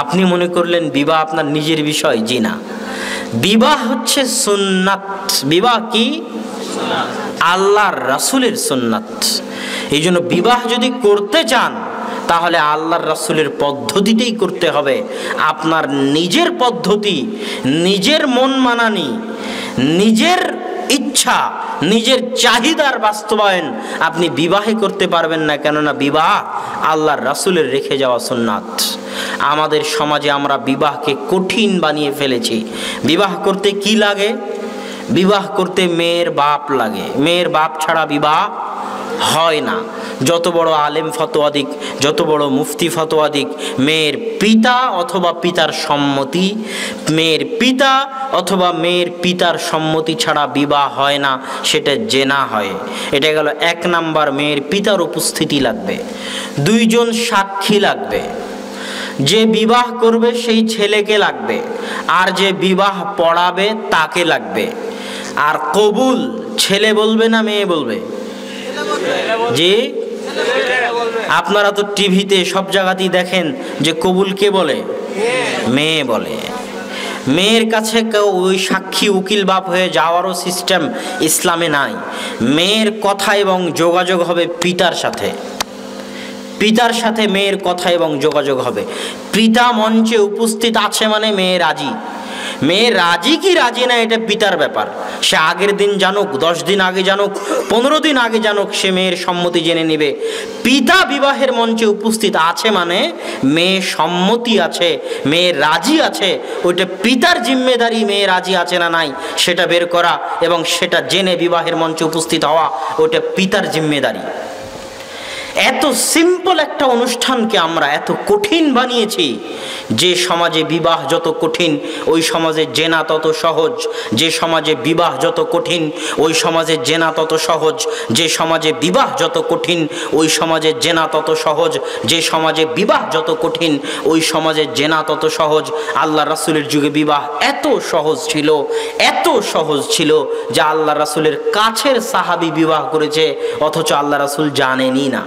আপনি মনে করলেন বিবাহ আপনার নিজের বিষয়, জি না, বিবাহ হচ্ছে সুন্নাত। বিবাহ কি? আল্লাহর রাসূলের সুন্নাত। এই জন্য বিবাহ যদি করতে চান তাহলে আল্লাহর রাসূলের পদ্ধতিতেই করতে হবে। আপনার নিজের পদ্ধতি, নিজের মন মানানি, নিজের ইচ্ছা, নিজের চাহিদার বাস্তবায়ন আপনি বিবাহে করতে পারবেন না। কেননা বিবাহ আল্লাহর রাসূলের রেখে যাওয়া সুন্নাত। আমাদের সমাজে আমরা বিবাহকে কঠিন বানিয়ে ফেলেছি। বিবাহ করতে কি লাগে? বিবাহ করতে মেয়ের বাপ লাগে। মেয়ের বাপ ছাড়া বিবাহ হয় না। যত বড় আলেম ফতোয়া দিক, যত বড় মুফতি ফতোয়া দিক, মেয়ের পিতা অথবা পিতার সম্মতি, মেয়ের পিতা অথবা মেয়ের পিতার সম্মতি ছাড়া বিবাহ হয় না, সেটা জেনা হয়। এটা গেল এক নাম্বার। মেয়ের পিতার উপস্থিতি লাগবে, দুইজন সাক্ষী লাগবে। যে বিবাহ করবে সেই ছেলেকে লাগবে, আর যে বিবাহ পড়াবে তাকে লাগবে। আর কবুল ছেলে বলবে না মেয়ে বলবে? জি, আপনারা তো টিভিতে সব জায়গাতেই দেখেন যে কবুল কে বলে? মেয়ে বলে। মেয়ের কাছে কেউ ওই সাক্ষী উকিল বাপ হয়ে যাওয়ারও সিস্টেম ইসলামে নাই। মেয়ের কথা এবং যোগাযোগ হবে পিতার সাথে। পিতার সাথে মেয়ের কথা এবং যোগাযোগ হবে। পিতা মঞ্চে উপস্থিত আছে মানে মেয়ে রাজি। মেয়ে রাজি কি রাজি না এটা পিতার ব্যাপার। সে আগের দিন জানুক, 10 দিন আগে জানুক, 15 দিন আগে জানুক, সে মেয়ের সম্মতি জেনে নেবে। পিতা বিবাহের মঞ্চে উপস্থিত আছে মানে মেয়ে সম্মতি আছে, মেয়ে রাজি আছে। ওইটা পিতার জিম্মেদারি মেয়ে রাজি আছে না নাই সেটা বের করা এবং সেটা জেনে বিবাহের মঞ্চে উপস্থিত হওয়া, ওইটা পিতার জিম্মেদারি। এত সিম্পল একটা অনুষ্ঠানকে আমরা এত কঠিন বানিয়েছি। যে সমাজে বিবাহ যত কঠিন ওই সমাজে জেনা তত সহজ। যে সমাজে বিবাহ যত কঠিন ওই সমাজে জেনা তত সহজ। যে সমাজে বিবাহ যত কঠিন ওই সমাজে জেনা তত সহজ। যে সমাজে বিবাহ যত কঠিন ওই সমাজে জেনা তত সহজ। আল্লাহ রাসূলের যুগে বিবাহ এত সহজ ছিল, এত সহজ ছিল যে আল্লাহ রাসূলের কাছের সাহাবী বিবাহ করেছে, অথচ আল্লাহ রাসূল জানেনই না।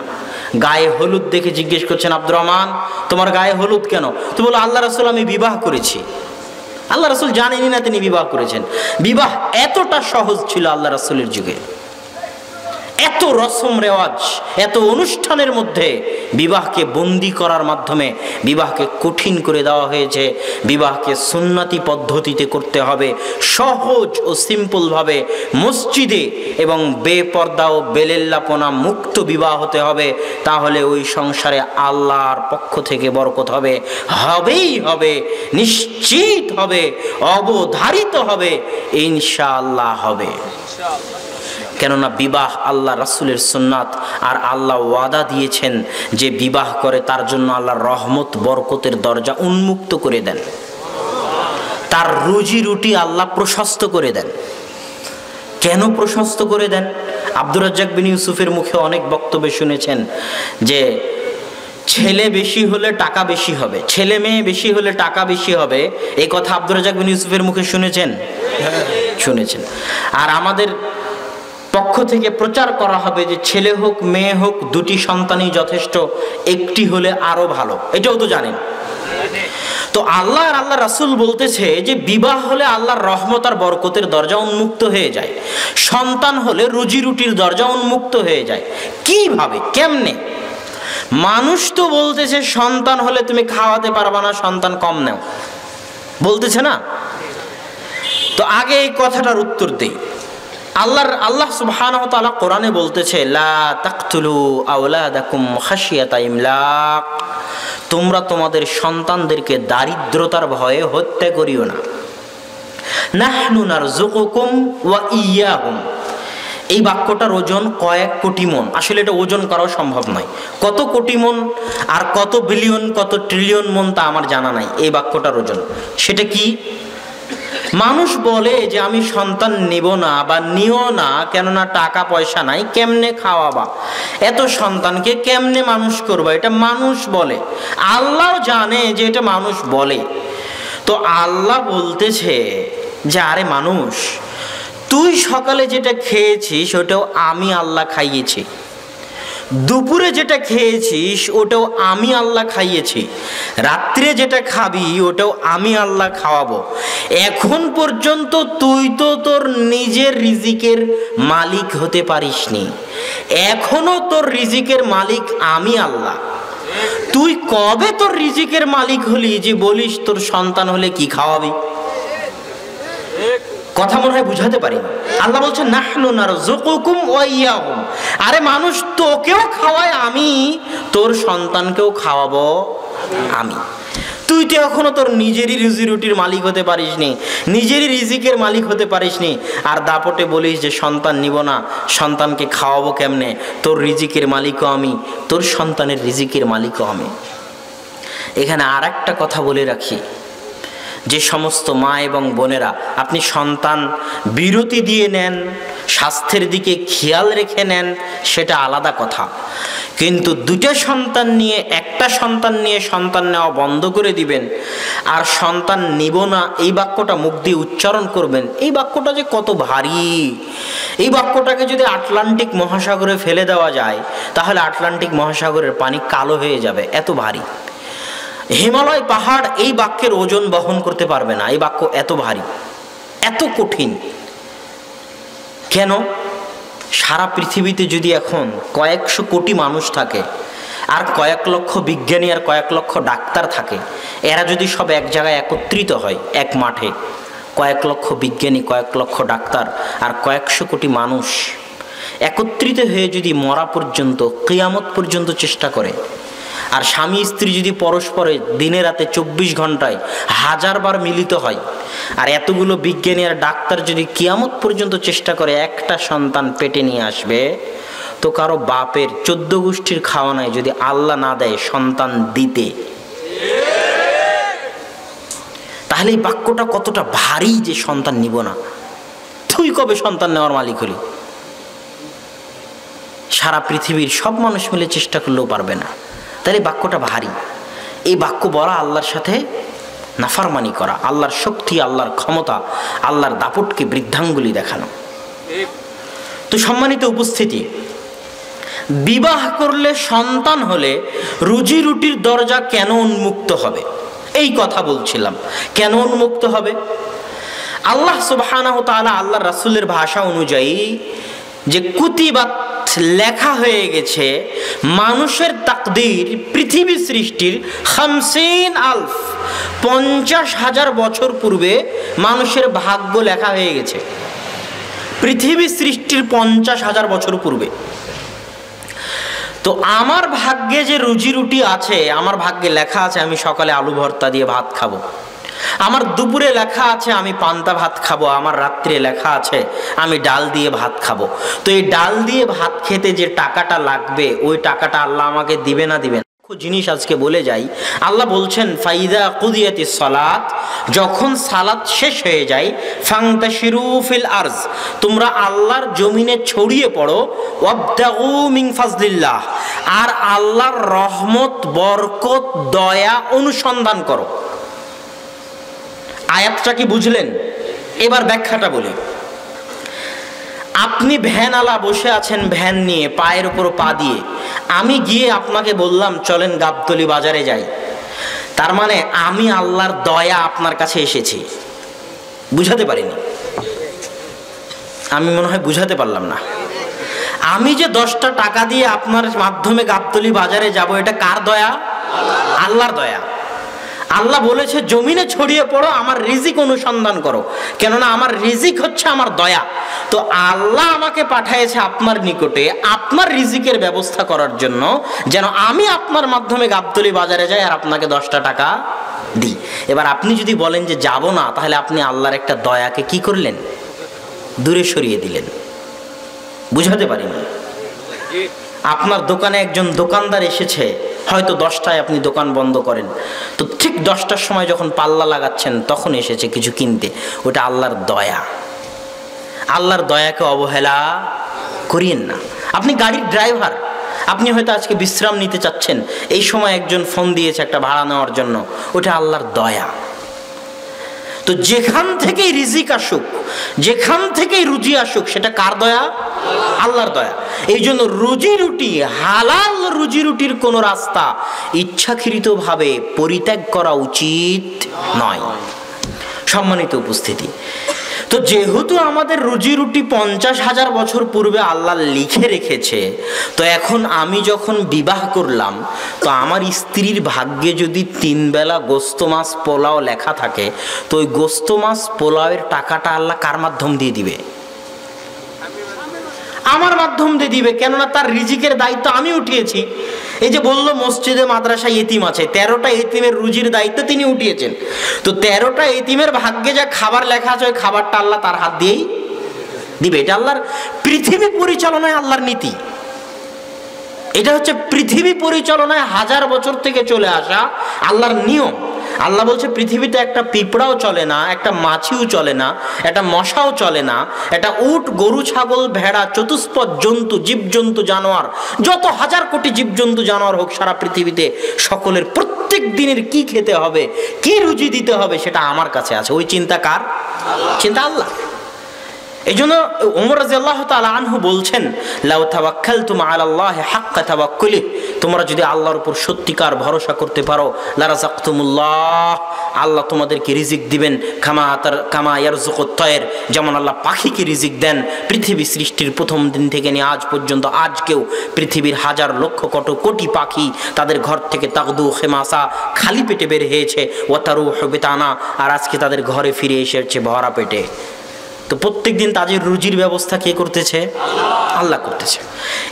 গায়ে হলুদ দেখে জিজ্ঞেস করছেন, আব্দুর রহমান তোমার গায়ে হলুদ কেন? তো বলো, আল্লাহ রাসূল আমি বিবাহ করেছি। আল্লাহ রাসূল জানেনই না তিনি বিবাহ করেছেন। বিবাহ এতটা সহজ ছিল আল্লাহ রাসূলের যুগে। এত রসম রেওয়াজ, এত অনুষ্ঠানের মধ্যে বিবাহকে বন্দি করার মাধ্যমে বিবাহকে কঠিন করে দেওয়া হয়েছে। বিবাহকে সুন্নতি পদ্ধতিতে করতে হবে, সহজ ও সিম্পলভাবে মসজিদে এবং বেপর্দা ও বেলেল্লাপনা মুক্ত বিবাহ হতে হবে। তাহলে ওই সংসারে আল্লাহর পক্ষ থেকে বরকত হবে, হবেই হবে, নিশ্চিত হবে, অবধারিত হবে, ইনশাআল্লাহ হবে। কেননা বিবাহ আল্লাহ রাসূলের সুন্নাত। আর আল্লাহ ওয়াদা দিয়েছেন যে বিবাহ করে তার জন্য আল্লাহর রহমত বরকতের দরজা উন্মুক্ত করে দেন, তার রুজি রুটি আল্লাহ প্রশস্ত করে দেন। কেন প্রশস্ত করে দেন? আব্দুর রাজ্জাক বিন ইউসুফের মুখে অনেক বক্তব্য শুনেছেন যে ছেলে বেশি হলে টাকা বেশি হবে, ছেলে মেয়ে বেশি হলে টাকা বেশি হবে। এই কথা আব্দুর রাজ্জাক বিন ইউসুফের মুখে শুনেছেন? শুনেছেন। আর আমাদের পক্ষ থেকে প্রচার করা হবে যে ছেলে হোক মেয়ে হোক দুটি সন্তানই যথেষ্ট, একটি হলে আরো ভালো। এটাও তো জানেন। তো আল্লাহ আর আল্লাহ রাসূল বলতেছে যে বিবাহ হলে আল্লাহর রহমত আর বরকতের দরজা উন্মুক্ত হয়ে যায়, সন্তান হলে রুজি রুটির দরজা উন্মুক্ত হয়ে যায়। কিভাবে, কেমনে? মানুষ তো বলতেছে সন্তান হলে তুমি খাওয়াতে পারবা না, সন্তান কম নাও, বলতেছে না? তো আগে এই কথাটার উত্তর দেই। আল্লাহ সুবহানাহু ওয়া তাআলা কোরআনে বলতেছে, লা তাকতুলু আওলাদাকুম খাশিয়াতা ইমলাক, তোমরা তোমাদের সন্তানদেরকে দারিদ্রতার ভয়ে হত্যা করিও না। নাহনু নারযুকুকুম ওয়া ইয়্যাহুম, এই বাক্যটার ওজন কয়েক কোটি মন। আসলে এটা ওজন করাও সম্ভব নয়। কত কোটি মন আর কত বিলিয়ন কত ট্রিলিয়ন মন তা আমার জানা নাই এই বাক্যটার ওজন। সেটা কি? মানুষ বলে যে আমি সন্তান নিব না বা নিও না, কেননা টাকা পয়সা নাই, কেমনে খাওয়াবা, এত সন্তানকে কেমনে মানুষ করবা, এটা মানুষ বলে। আল্লাহ জানে যে এটা মানুষ বলে। তো আল্লাহ বলতেছে যে আরে মানুষ, তুই সকালে যেটা খেয়েছিস ওটাও আমি আল্লাহ খাইয়েছি, দুপুরে যেটা খেয়েছিস ওটাও আমি আল্লাহ খাইয়েছি, রাত্রে যেটা খাবি ওটাও আমি আল্লাহ খাওয়াবো। এখন পর্যন্ত তুই তো তোর নিজের রিজিকের মালিক হতে পারিসনি, এখনো তোর রিজিকের মালিক আমি আল্লাহ। তুই কবে তোর রিজিকের মালিক হলি যে বলিস তোর সন্তান হলে কি খাওয়াবি? কথা মনে হয় বুঝাতে পারি। আল্লাহ বলছেন নাহনু নারযুকুকুম ওয়া ইয়াহুম, আরে মানুষ তোকেও খাওয়ায় আমি, তোর সন্তানকেও খাওয়াবো আমি। তুই তো এখনো তোর নিজেরই রুজি রুটির মালিক হতে পারিসনি, নিজেরই রিজিকের মালিক হতে পারিসনি, আর দাপটে বলিস যে সন্তান নিব না, সন্তানকে খাওয়াবো কেমনে? তোর রিজিকের মালিকও আমি, তোর সন্তানের রিজিকের মালিকও আমি। এখানে আর একটা কথা বলে রাখি, যে সমস্ত মা এবং বোনেরা আপনি সন্তান বিরতি দিয়ে নেন, স্বাস্থ্যের দিকে খেয়াল রেখে নেন, সেটা আলাদা কথা, কিন্তু দুটো সন্তান নিয়ে একটা সন্তান নিয়ে সন্তান নেওয়া বন্ধ করে দিবেন আর সন্তান নিব না এই বাক্যটা মুখ দিয়ে উচ্চারণ করবেন, এই বাক্যটা যে কত ভারী। এই বাক্যটাকে যদি আটলান্টিক মহাসাগরে ফেলে দেওয়া যায় তাহলে আটলান্টিক মহাসাগরের পানি কালো হয়ে যাবে, এত ভারী। হিমালয় পাহাড় এই বাক্যের ওজন বহন করতে পারবে না, এই বাক্য এত ভারী, এত কঠিন। কেন? সারা পৃথিবীতে যদি এখন কয়েকশো কোটি মানুষ থাকে আর কয়েক লক্ষ বিজ্ঞানী আর কয়েক লক্ষ ডাক্তার থাকে, এরা যদি সব এক জায়গায় একত্রিত হয় এক মাঠে, কয়েক লক্ষ বিজ্ঞানী, কয়েক লক্ষ ডাক্তার আর কয়েকশো কোটি মানুষ একত্রিত হয়ে যদি মরা পর্যন্ত, কিয়ামত পর্যন্ত চেষ্টা করে, আর স্বামী স্ত্রী যদি পরস্পরে দিনে রাতে 24 ঘন্টায় 1000 বার মিলিত হয়, আর এতগুলো বিজ্ঞানী আর ডাক্তার যদি কিয়ামত পর্যন্ত চেষ্টা করে একটা সন্তান পেটে নিয়ে আসবে, তো কারো বাপের 14 গোষ্ঠীর খাওয়া নাই যদি আল্লাহ না দেয় সন্তান দিতে। তাহলে এই বাক্যটা কতটা ভারী যে সন্তান নিব না। তুই কবে সন্তান নেওয়ার মালিক হলি? সারা পৃথিবীর সব মানুষ মিলে চেষ্টা করলেও পারবে না। তাহলে বাক্যটা ভারী। এই বাক্য বলা আল্লাহর সাথে নাফরমানি করা, আল্লাহর শক্তি, আল্লাহর ক্ষমতা, আল্লাহর দাপটকে বৃদ্ধাঙ্গুলি দেখানো। তো সম্মানিত উপস্থিতি, বিবাহ করলে সন্তান হলে রুজি রুটির দরজা কেন উন্মুক্ত হবে, এই কথা বলছিলাম। কেন উন্মুক্ত হবে? আল্লাহ সুবহানাহু ওয়া তাআলা আল্লাহর রাসূলের ভাষা অনুযায়ী যে কুতিবাত লেখা হয়ে গেছে, মানুষের তাকদীর পৃথিবী সৃষ্টির 50,000 বছর পূর্বে মানুষের ভাগ্য লেখা হয়ে গেছে। পৃথিবী সৃষ্টির 50,000 বছর পূর্বে। তো আমার ভাগ্যে যে রুজি রুটি আছে, আমার ভাগ্যে লেখা আছে আমি সকালে আলু ভর্তা দিয়ে ভাত খাবো, আমার দুপুরে লেখা আছে আমি পান্তা ভাত খাবো, আমার রাত্রে লেখা আছে আমি ডাল দিয়ে ভাত খাবো। তো এই ডাল দিয়ে ভাত খেতে যে টাকাটা লাগবে, ওই টাকাটা আল্লাহ আমাকে দিবে না দিবেন? জিনিস আজকে বলে যাই। আল্লাহ বলছেন ফাইদা কুদিয়াতিস সালাত, যখন সালাত শেষ হয়ে যায়, ফান্তাশিরু ফিল আরজ, তোমরা আল্লাহর জমিনে ছড়িয়ে পড়ো, ওয়াবতাগু মিন ফাজলিল্লাহ, আর আল্লাহর রহমত, বরকত, দয়া অনুসন্ধান করো। আয়াতটা কি বুঝলেন? এবার ব্যাখ্যাটা বলি। আপনি ভ্যানওয়ালা বসে আছেন, ভ্যান নিয়ে পায়ের উপর পা দিয়ে, আমি গিয়ে আপনাকে বললাম চলেন গাবতলী বাজারে যাই, তার মানে আমি আল্লাহর দয়া আপনার কাছে এসেছি। বুঝাতে পারিনি? আমি মনে হয় বুঝাতে পারলাম না। আমি যে 10টা টাকা দিয়ে আপনার মাধ্যমে গাবতলী বাজারে যাব, এটা কার দয়া? আল্লাহর দয়া। আল্লাহ বলেছে জমিনে ছড়িয়ে পড়ো, আমার রিজিক অনুসন্ধান করো, কেননা আমার রিজিক হচ্ছে আমার দয়া। তো আল্লাহ আমাকে পাঠিয়েছে আপনার নিকটে আপনার রিজিকের ব্যবস্থা করার জন্য, যেন আমি আপনার মাধ্যমে গাবতলী বাজারে যাই আর আপনাকে 10টা টাকা দিই। এবার আপনি যদি বলেন যে যাব না, তাহলে আপনি আল্লাহর একটা দয়াকে কি করলেন? দূরে সরিয়ে দিলেন। বুঝাতে পারিনি? আপনার দোকানে একজন দোকানদার এসেছে, হয়তো 10টায় আপনি দোকান বন্ধ করেন, তো ঠিক 10টার সময় যখন পাল্লা লাগাচ্ছেন তখন এসেছে কিছু কিনতে, ওটা আল্লাহর দয়া। আল্লাহর দয়াকে অবহেলা করিয়েন না। আপনি গাড়ির ড্রাইভার, আপনি হয়তো আজকে বিশ্রাম নিতে চাচ্ছেন, এই সময় একজন ফোন দিয়েছে একটা ভাড়া নেওয়ার জন্য, ওটা আল্লাহর দয়া। তো যেখান থেকেই রিজিক আসুক, যেখান থেকেই রুজি আসুক, সেটা কার দয়া? আল্লাহর দয়া। এই জন্য রুজি রুটি, হালাল রুজি রুটির কোনো রাস্তা ইচ্ছাকৃতভাবে পরিত্যাগ করা উচিত নয়। সম্মানিত উপস্থিতি, তো যেহেতু আমাদের রুজি রুটি 50,000 বছর পূর্বে আল্লাহ লিখে রেখেছে, তো এখন আমি যখন বিবাহ করলাম, তো আমার স্ত্রীর ভাগ্যে যদি 3 বেলা গোস্ত মাছ পোলাও লেখা থাকে, তো ওই গোস্ত মাছ পোলাওয়ের টাকাটা আল্লাহ কার মাধ্যম দিয়ে দিবে? আমার মাধ্যম দিয়ে দিবে, কেননা তার রিজিকের দায়িত্ব আমি উঠিয়েছি। এই যে বললো মসজিদে মাদ্রাসায় এতিম আছে, 13টা এতিমের রুজির দায়িত্ব তিনি উঠিয়েছেন। তো 13টা এতিমের ভাগ্যে যা খাবার লেখা আছে, ওই খাবারটা আল্লাহ তার হাত দিয়েই দিবে। এটা আল্লাহর পৃথিবী পরিচালনায় আল্লাহর নীতি। এটা হচ্ছে পৃথিবী পরিচালনায় 1000 বছর থেকে চলে আসা আল্লাহর নিয়ম। আল্লাহ বলছে পৃথিবীতে একটা পিঁপড়াও চলে না, একটা মাছিও চলে না, একটা মশাও চলে না, একটা উট, গরু, ছাগল, ভেড়া, চতুষ্পদ জন্তু, জীবজন্তু, জানোয়ার, যত 1000 কোটি জীবজন্তু জানোয়ার হোক সারা পৃথিবীতে, সকলের প্রত্যেক দিনের কি খেতে হবে, কি রুজি দিতে হবে, সেটা আমার কাছে আছে। ওই চিন্তা কার? চিন্তা আল্লাহ। এই জন্য ওমর রাদিয়াল্লাহু তাআলা আনহু বলছেন, লাউ তাওয়াক্কালতুম আলাল্লাহি হাক্কা তাওয়াক্কুলি, তোমরা যদি আল্লাহর উপর সত্যিকার ভরসা করতে পারো, লারাযাকতুমুল্লাহ, আল্লাহ তোমাদেরকে রিজিক দিবেন, কামা ইয়ারযুকুত তায়র, যেমন আল্লাহ পাখিকে রিজিক দেন। পৃথিবী সৃষ্টির প্রথম দিন থেকে নিয়ে আজ পর্যন্ত, আজকেও পৃথিবীর 1000 লক্ষ কোটি পাখি তাদের ঘর থেকে তাগদু খেমাসা, খালি পেটে বের হয়েছে, ওয়াতারুহু বিতানা, আর আজকে তাদের ঘরে ফিরে এসেছে ভরা পেটে। তো প্রত্যেক দিন তাদের রুজির ব্যবস্থা কে করতেছে? আল্লাহ করতেছে।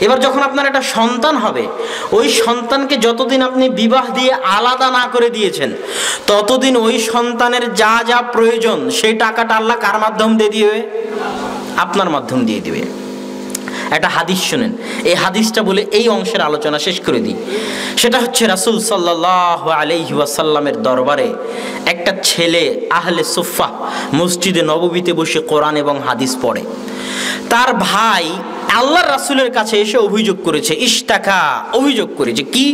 এবার যখন আপনার একটা সন্তান হবে, ওই সন্তানকে যতদিন আপনি বিবাহ দিয়ে আলাদা না করে দিয়েছেন, ততদিন ওই সন্তানের যা যা প্রয়োজন সেই টাকাটা আল্লাহ কার মাধ্যম দিয়ে দিবে? আপনার মাধ্যম দিয়ে দিবে। একটা হাদিস শুনেন, এই হাদিসটা বলে এই অংশের আলোচনা শেষ করে দিই। সেটা হচ্ছে রাসূল সাল্লাল্লাহু আলাইহি ওয়াসাল্লামের দরবারে একটা ছেলে আহলে সুফফা মসজিদে নববীতে বসে কোরআন এবং হাদিস পড়ে। তার ভাই আল্লাহর রাসূলের কাছে এসে অভিযোগ করেছে, ইশতাকা, অভিযোগ করেছে কি?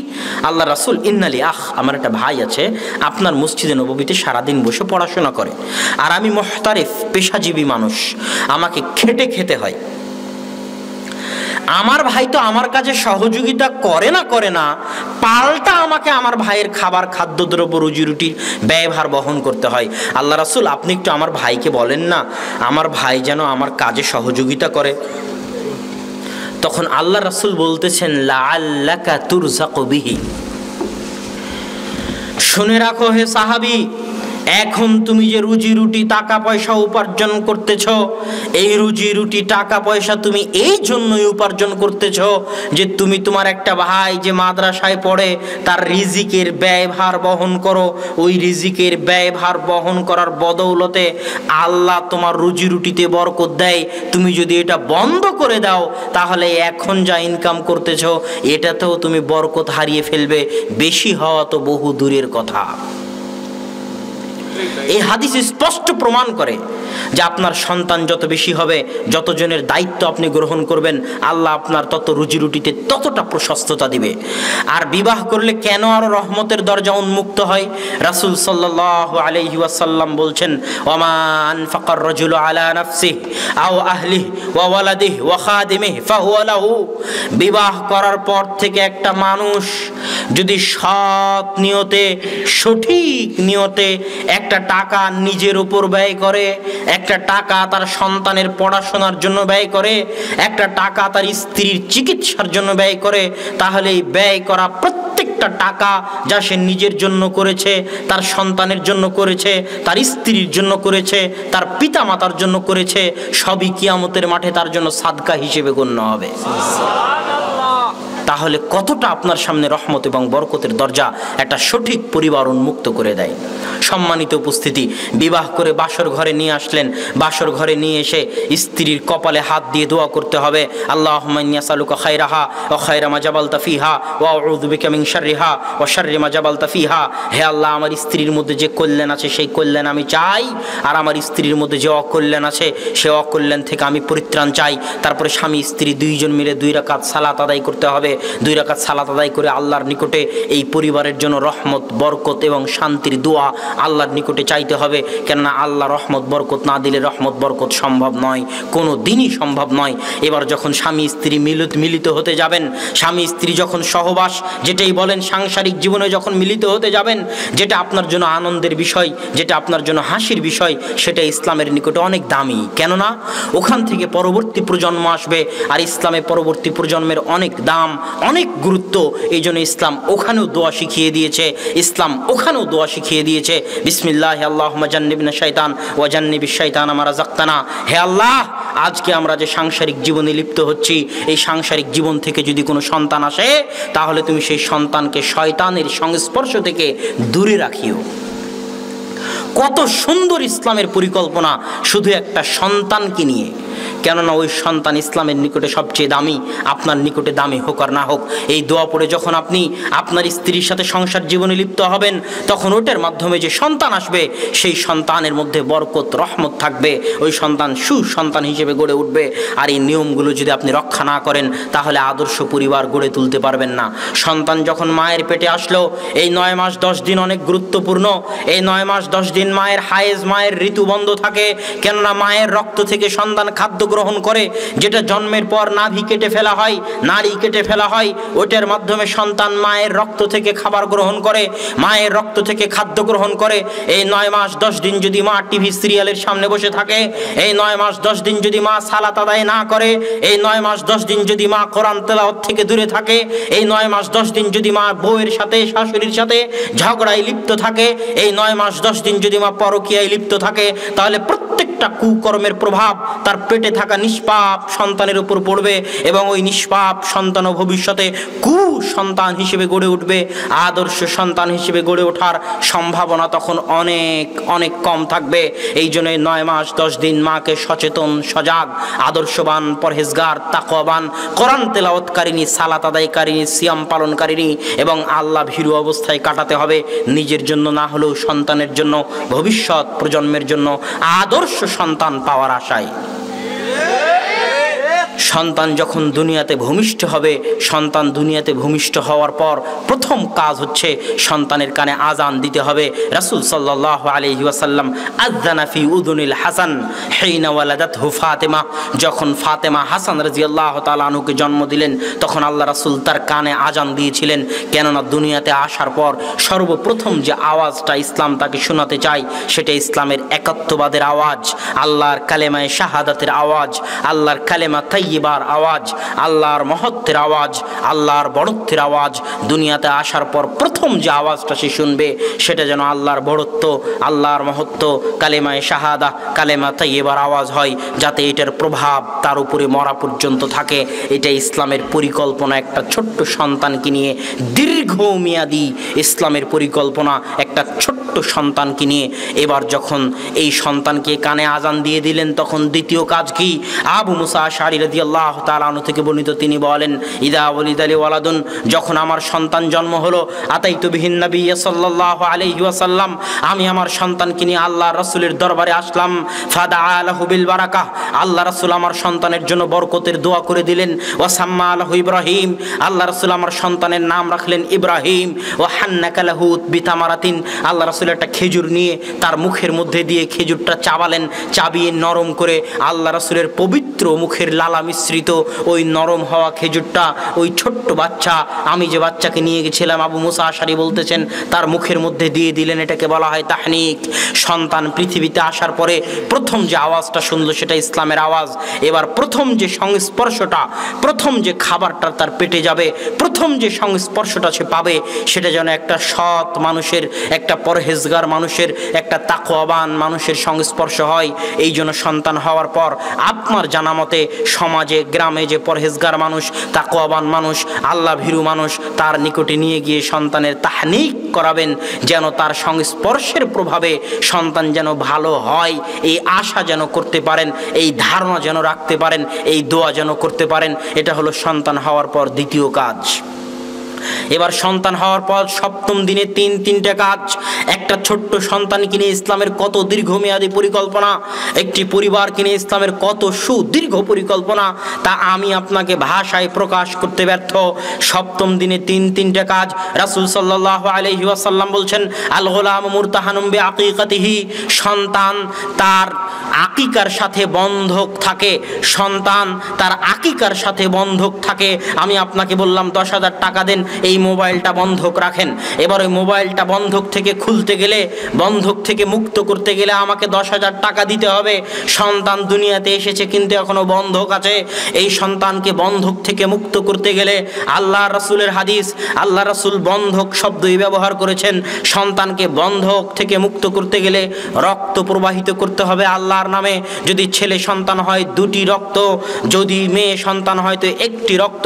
আল্লাহর রাসূল, ইন্নালি আখ, আমার একটা ভাই আছে, আপনার মসজিদে নববীতে সারাদিন বসে পড়াশোনা করে, আর আমি মুহতারিফ, পেশাজীবী মানুষ, আমাকে খেটে খেতে হয়। আমার ভাই তো আমার কাছে সহযোগিতা করে না, পাল্টা আমাকে আমার ভাইয়ের খাবার, খাদ্যদ্রব্য, রুজি রুটির ব্যয়ভার বহন করতে হয়। আল্লাহ রাসূল, আপনি একটু আমার ভাইকে বলেন না, আমার ভাই যেন আমার কাজে সহযোগিতা করে। তখন আল্লাহ রাসূল বলতেছেন, লাআল্লাকা তুরযাকু বিহি, শুনে রাখো হে সাহাবী, এখন তুমি যে রুজি রুটি টাকা পয়সা উপার্জন করতেছ, এই রুজি রুটি টাকা পয়সা তুমি এই জন্যই উপার্জন করতেছ যে তুমি তোমার একটা ভাই যে মাদ্রাসায় পড়ে তার রিজিকের ব্যয়ভার বহন করো। ওই রিজিকের ব্যয়ভার বহন করার বদৌলতে আল্লাহ তোমার রুজি রুটিতে বরকত দেয়। তুমি যদি এটা বন্ধ করে দাও, তাহলে এখন যা ইনকাম করতেছ এটাতেও তুমি বরকত হারিয়ে ফেলবে, বেশি হওয়া তো বহু দূরের কথা। এই হাদিস স্পষ্ট প্রমাণ করে যে আপনার সন্তান যত বেশি হবে, যতজনের দায়িত্ব আপনি গ্রহণ করবেন, আল্লাহ আপনার তত রুজি রুটিতে ততটা প্রশস্ততা দিবে। আর বিবাহ করলে কেন আরো রহমতের দরজা উন্মুক্ত হয়? রাসূল সাল্লাল্লাহু আলাইহি ওয়াসাল্লাম বলছেন, ওমা আনফাকার রাজুলু আলা নাফসিহি আও আহলিহি ওয়া ওয়ালাদিহি ওয়া খাদিমিহি ফাহুয়া লাহু, বিবাহ করার পর থেকে একটা মানুষ যদি সৎ নিয়তে, সঠিক নিয়তে একটা টাকা নিজের উপর ব্যয় করে, একটা টাকা তার সন্তানের পড়াশোনার জন্য ব্যয় করে, একটা টাকা তার স্ত্রীর চিকিৎসার জন্য ব্যয় করে, তাহলে এই ব্যয় করা প্রত্যেকটা টাকা যা সে নিজের জন্য করেছে, তার সন্তানের জন্য করেছে, তার স্ত্রীর জন্য করেছে, তার পিতা মাতার জন্য করেছে, সবই কিয়ামতের মাঠে তার জন্য সাদকা হিসেবে গণ্য হবে। তাহলে কতটা আপনার সামনে রহমত এবং বরকতের দরজা একটা সঠিক পরিবার উন্মুক্ত করে দেয়। সম্মানিত উপস্থিতি, বিবাহ করে বাসর ঘরে নিয়ে আসলেন। বাসর ঘরে নিয়ে এসে স্ত্রীর কপালে হাত দিয়ে দোয়া করতে হবে, আল্লাহুম্মা ইন্নী আসআলুকা খায়রাহা ওয়া খায়রা মা জাবালতা ফিহা ওয়া আউযু বিকা মিন শাররিহা ওয়া শাররি মা জাবালতা ফিহা। হে আল্লাহ, আমার স্ত্রীর মধ্যে যে কল্যাণ আছে সেই কল্যাণ আমি চাই, আর আমার স্ত্রীর মধ্যে যে অকল্যাণ আছে সে অকল্যাণ থেকে আমি পরিত্রাণ চাই। তারপরে স্বামী স্ত্রী দুইজন মিলে 2 রাকাত সালাত আদায় করতে হবে। 2 রাকাত সালাত আদায় করে আল্লাহর নিকটে এই পরিবারের জন্য রহমত, বরকত এবং শান্তির দোয়া আল্লাহর নিকটে চাইতে হবে। কেননা আল্লাহ রহমত বরকত না দিলে রহমত বরকত সম্ভব নয়, কোনো দিনই সম্ভব নয়। এবার যখন স্বামী স্ত্রী মিলিত হতে যাবেন, স্বামী স্ত্রী যখন সহবাস যেটাই বলেন সাংসারিক জীবনে যখন মিলিত হতে যাবেন, যেটা আপনার জন্য আনন্দের বিষয়, যেটা আপনার জন্য হাসির বিষয়, সেটা ইসলামের নিকটে অনেক দামি। কেননা ওখান থেকে পরবর্তী প্রজন্ম আসবে, আর ইসলামে পরবর্তী প্রজন্মের অনেক দাম, অনেক গুরুত্ব। এই জন্য ইসলাম ওখানেও দোয়া শিখিয়ে দিয়েছে, ইসলাম ওখানেও দোয়া শিখিয়ে দিয়েছে, বিসমিল্লাহ আল্লাহুম্মা জান্নিবনা শাইতান ওয়া জান্নিবিশ শাইতানা মা রাযাকতানা। হে আল্লাহ, আজকে আমরা যে সাংসারিক জীবনে লিপ্ত হচ্ছি, এই সাংসারিক জীবন থেকে যদি কোনো সন্তান আসে, তাহলে তুমি সেই সন্তানকে শয়তানের সংস্পর্শ থেকে দূরে রাখিও। কত সুন্দর ইসলামের পরিকল্পনা শুধু একটা সন্তানকে নিয়ে। কেননা ওই সন্তান ইসলামের নিকটে সবচেয়ে দামি, আপনার নিকটে দামি হোক আর না হোক। এই দোয়া পড়ে যখন আপনি আপনার স্ত্রীর সাথে সংসার জীবনে লিপ্ত হবেন, তখন ওটার মাধ্যমে যে সন্তান আসবে, সেই সন্তানের মধ্যে বরকত রহমত থাকবে, ওই সন্তান সুসন্তান হিসেবে গড়ে উঠবে। আর এই নিয়মগুলো যদি আপনি রক্ষা না করেন, তাহলে আদর্শ পরিবার গড়ে তুলতে পারবেন না। সন্তান যখন মায়ের পেটে আসলো, এই 9 মাস 10 দিন অনেক গুরুত্বপূর্ণ। এই 9 মাস 10 দিন মায়ের হায়েজ, মায়ের ঋতু বন্ধ থাকে। কেননা মায়ের রক্ত থেকে সন্তান খাদ্য গ্রহণ করে, যেটা জন্মের পর নাভি কেটে ফেলা হয়, নাড়ি কেটে ফেলা হয়, ওটার মাধ্যমে সন্তান মায়ের রক্ত থেকে খাবার গ্রহণ করে, মায়ের রক্ত থেকে খাদ্য গ্রহণ করে। এই 9 মাস 10 দিন যদি মা টিভি সিরিয়ালের সামনে বসে থাকে, এই 9 মাস 10 দিন যদি মা সালাত আদায় না করে, এই 9 মাস 10 দিন যদি মা কোরআন তেলাওয়াত থেকে দূরে থাকে, এই 9 মাস 10 দিন যদি মা বউয়ের সাথে, শাশুড়ির সাথে ঝগড়ায় লিপ্ত থাকে, এই 9 মাস 10 দিন যদি মা পরকীয়ায় লিপ্ত থাকে, তাহলে প্রত্যেকটা কুকর্মের প্রভাব তার পেটে থাকা নিষ্পাপ সন্তানের উপর পড়বে, এবং ওই নিষ্পাপ সন্তানও ভবিষ্যতে কুসন্তান হিসেবে গড়ে উঠবে। আদর্শ সন্তান হিসেবে গড়ে ওঠার সম্ভাবনা তখন অনেক অনেক কম থাকবে। এই জন্য 9 মাস 10 দিন মাকে সচেতন, সজাগ, আদর্শবান, পরহেজগার, তাকওয়াবান, কোরআন তেলাওয়াতকারিনী, সালাত আদায়কারিনী, সিয়াম পালনকারিনী এবং আল্লাহ ভীরু অবস্থায় কাটাতে হবে। নিজের জন্য না হলেও সন্তানের জন্য, ভবিষ্যৎ প্রজন্মের জন্য আদর্শ সন্তান পাওয়ার আশায়। সন্তান যখন দুনিয়াতে ভূমিষ্ঠ হবে, সন্তান দুনিয়াতে ভূমিষ্ঠ হওয়ার পর প্রথম কাজ হচ্ছে সন্তানের কানে আজান দিতে হবে। রাসূল সাল্লাল্লাহু আলাইহি ওয়াসাল্লাম আযানা ফি উযুনিল হাসান হিনা ওয়ালাদাতহু ফাতেমা, যখন ফাতেমা হাসান রাদিয়াল্লাহু তাআলা আনহুকে জন্ম দিলেন, তখন আল্লাহ রাসূল তার কানে আজান দিয়েছিলেন। কেননা দুনিয়াতে আসার পর সর্বপ্রথম যে আওয়াজটা ইসলাম তাকে শোনাতে চায়, সেটা ইসলামের একাত্মবাদের আওয়াজ, আল্লাহর কালেমায়ে শাহাদাতের আওয়াজ, আল্লাহর কালেমা তাইয়্যিবার আওয়াজ, আল্লাহর মহত্বের আওয়াজ, আল্লাহর বড়ত্বের আওয়াজ। দুনিয়াতে আসার পর প্রথম যে আওয়াজটা সে শুনবে, সেটা যেন আল্লাহর বড়ত্ব, আল্লাহর মহত্ব, কালেমায়ে শাহাদা, কালেমা তাইয়্যিবার আওয়াজ হয়, যাতে এটার প্রভাব তার উপরে মরা পর্যন্ত থাকে। এটা ইসলামের পরিকল্পনা। একটা ছোট্ট সন্তানকে নিয়ে দীর্ঘমেয়াদী ইসলামের পরিকল্পনা, একটা ছোট্ট সন্তানকে নিয়ে। এবার যখন এই সন্তানকে কানে আজান দিয়ে দিলেন, তখন দ্বিতীয় কাজ কি? আবু মুসা আশআরী রাদিয়াল্লাহু তাআলা আনহু থেকে বর্ণিত, তিনি বলেন, ইদা ওয়ালিদালি ওয়ালাদুন, যখন আমার সন্তান জন্ম হলো, আতাইতু বিহিন নবী সাল্লাল্লাহু আলাইহি ওয়াসাল্লাম, আমি আমার সন্তানকে নিয়ে আল্লাহর রাসূলের দরবারে আসলাম। ফাদাআ লাহু বিল বারাকাহ, আল্লাহ রাসূল আমার সন্তানের জন্য বরকতের দোয়া করে দিলেন। ওয়া সাম্মা লাহু ইব্রাহিম, আল্লাহ রাসূল আমার সন্তানের নাম রাখলেন ইব্রাহিম। ওয়া হান্নাকা লাহু বিতামারাতিন, আল্লাহ রাসূল একটা খেজুর নিয়ে তার মুখের মধ্যে দিয়ে খেজুরটা চাবালেন, চাবিয়ে নরম করে আল্লাহ রাসূলের পবিত্র মুখের লালা মিশ্রিত ওই নরম হওয়া খেজুরটা ওই ছোট্ট বাচ্চা, আমি যে বাচ্চাকে নিয়ে গেছিলাম, আবু মুসা আশআরী বলতেছেন, তার মুখের মধ্যে দিয়ে দিলেন। এটাকে বলা হয় তাহনিক। সন্তান পৃথিবীতে আসার পরে প্রথম যে আওয়াজটা শুনলো, সেটা ইসলামের আওয়াজ। এবার প্রথম যে সংস্পর্শটা, প্রথম যে খাবারটা তার পেটে যাবে, প্রথম যে সংস্পর্শটা সে পাবে, সেটা যেন একটা সৎ মানুষের, একটা পরহেজ পরহেজগার মানুষের, একটা তাকওয়াবান মানুষের সংস্পর্শ হয়। এই জন্য সন্তান হওয়ার পর আপনার জানা মতে সমাজে গ্রামে যে পরহেজগার মানুষ, তাকওয়াবান মানুষ, আল্লাহ ভীরু মানুষ, তার নিকটে নিয়ে গিয়ে সন্তানের তাহনিক করাবেন, যেন তার সংস্পর্শের প্রভাবে সন্তান যেন ভালো হয়, এই আশা যেন করতে পারেন, এই ধারণা যেন রাখতে পারেন, এই দোয়া যেন করতে পারেন। এটা হলো সন্তান হওয়ার পর দ্বিতীয় কাজ। এবার সন্তান হওয়ার পর সপ্তম দিনে তিনটা কাজ। একটা ছোট্ট সন্তান কিনে ইসলামের কত দীর্ঘমেয়াদী পরিকল্পনা, একটি পরিবার কিনে ইসলামের কত সুদীর্ঘ পরিকল্পনা, তা আমি আপনাকে ভাষায় প্রকাশ করতে ব্যর্থ। সপ্তম দিনে তিনটা কাজ। রাসূল সাল্লাল্লাহু আলাইহি ওয়াসাল্লাম বলছেন, আল গোলাম মুরতাহানুম বিআকিকাতিহি, সন্তান তার আকিকার সাথে বন্ধক থাকে, সন্তান তার আকিকার সাথে বন্ধক থাকে। আমি আপনাকে বললাম 10,000 টাকা দেন, এই মোবাইলটা বন্ধক রাখেন। এবার ওই মোবাইলটা বন্ধক থেকে খুলতে গেলে, বন্ধক থেকে মুক্ত করতে গেলে আমাকে 10,000 টাকা দিতে হবে। সন্তান দুনিয়াতে এসেছে কিন্তু এখনো বন্ধক আছে। এই সন্তানকে বন্ধক থেকে মুক্ত করতে গেলে আল্লাহ রাসূলের হাদিস, আল্লাহ রাসূল বন্ধক শব্দই ব্যবহার করেছেন। সন্তানকে বন্ধক থেকে মুক্ত করতে গেলে রক্ত প্রবাহিত করতে হবে আল্লাহর নামে। যদি ছেলে সন্তান হয় 2টি রক্ত, যদি মেয়ে সন্তান হয় তো 1টি রক্ত।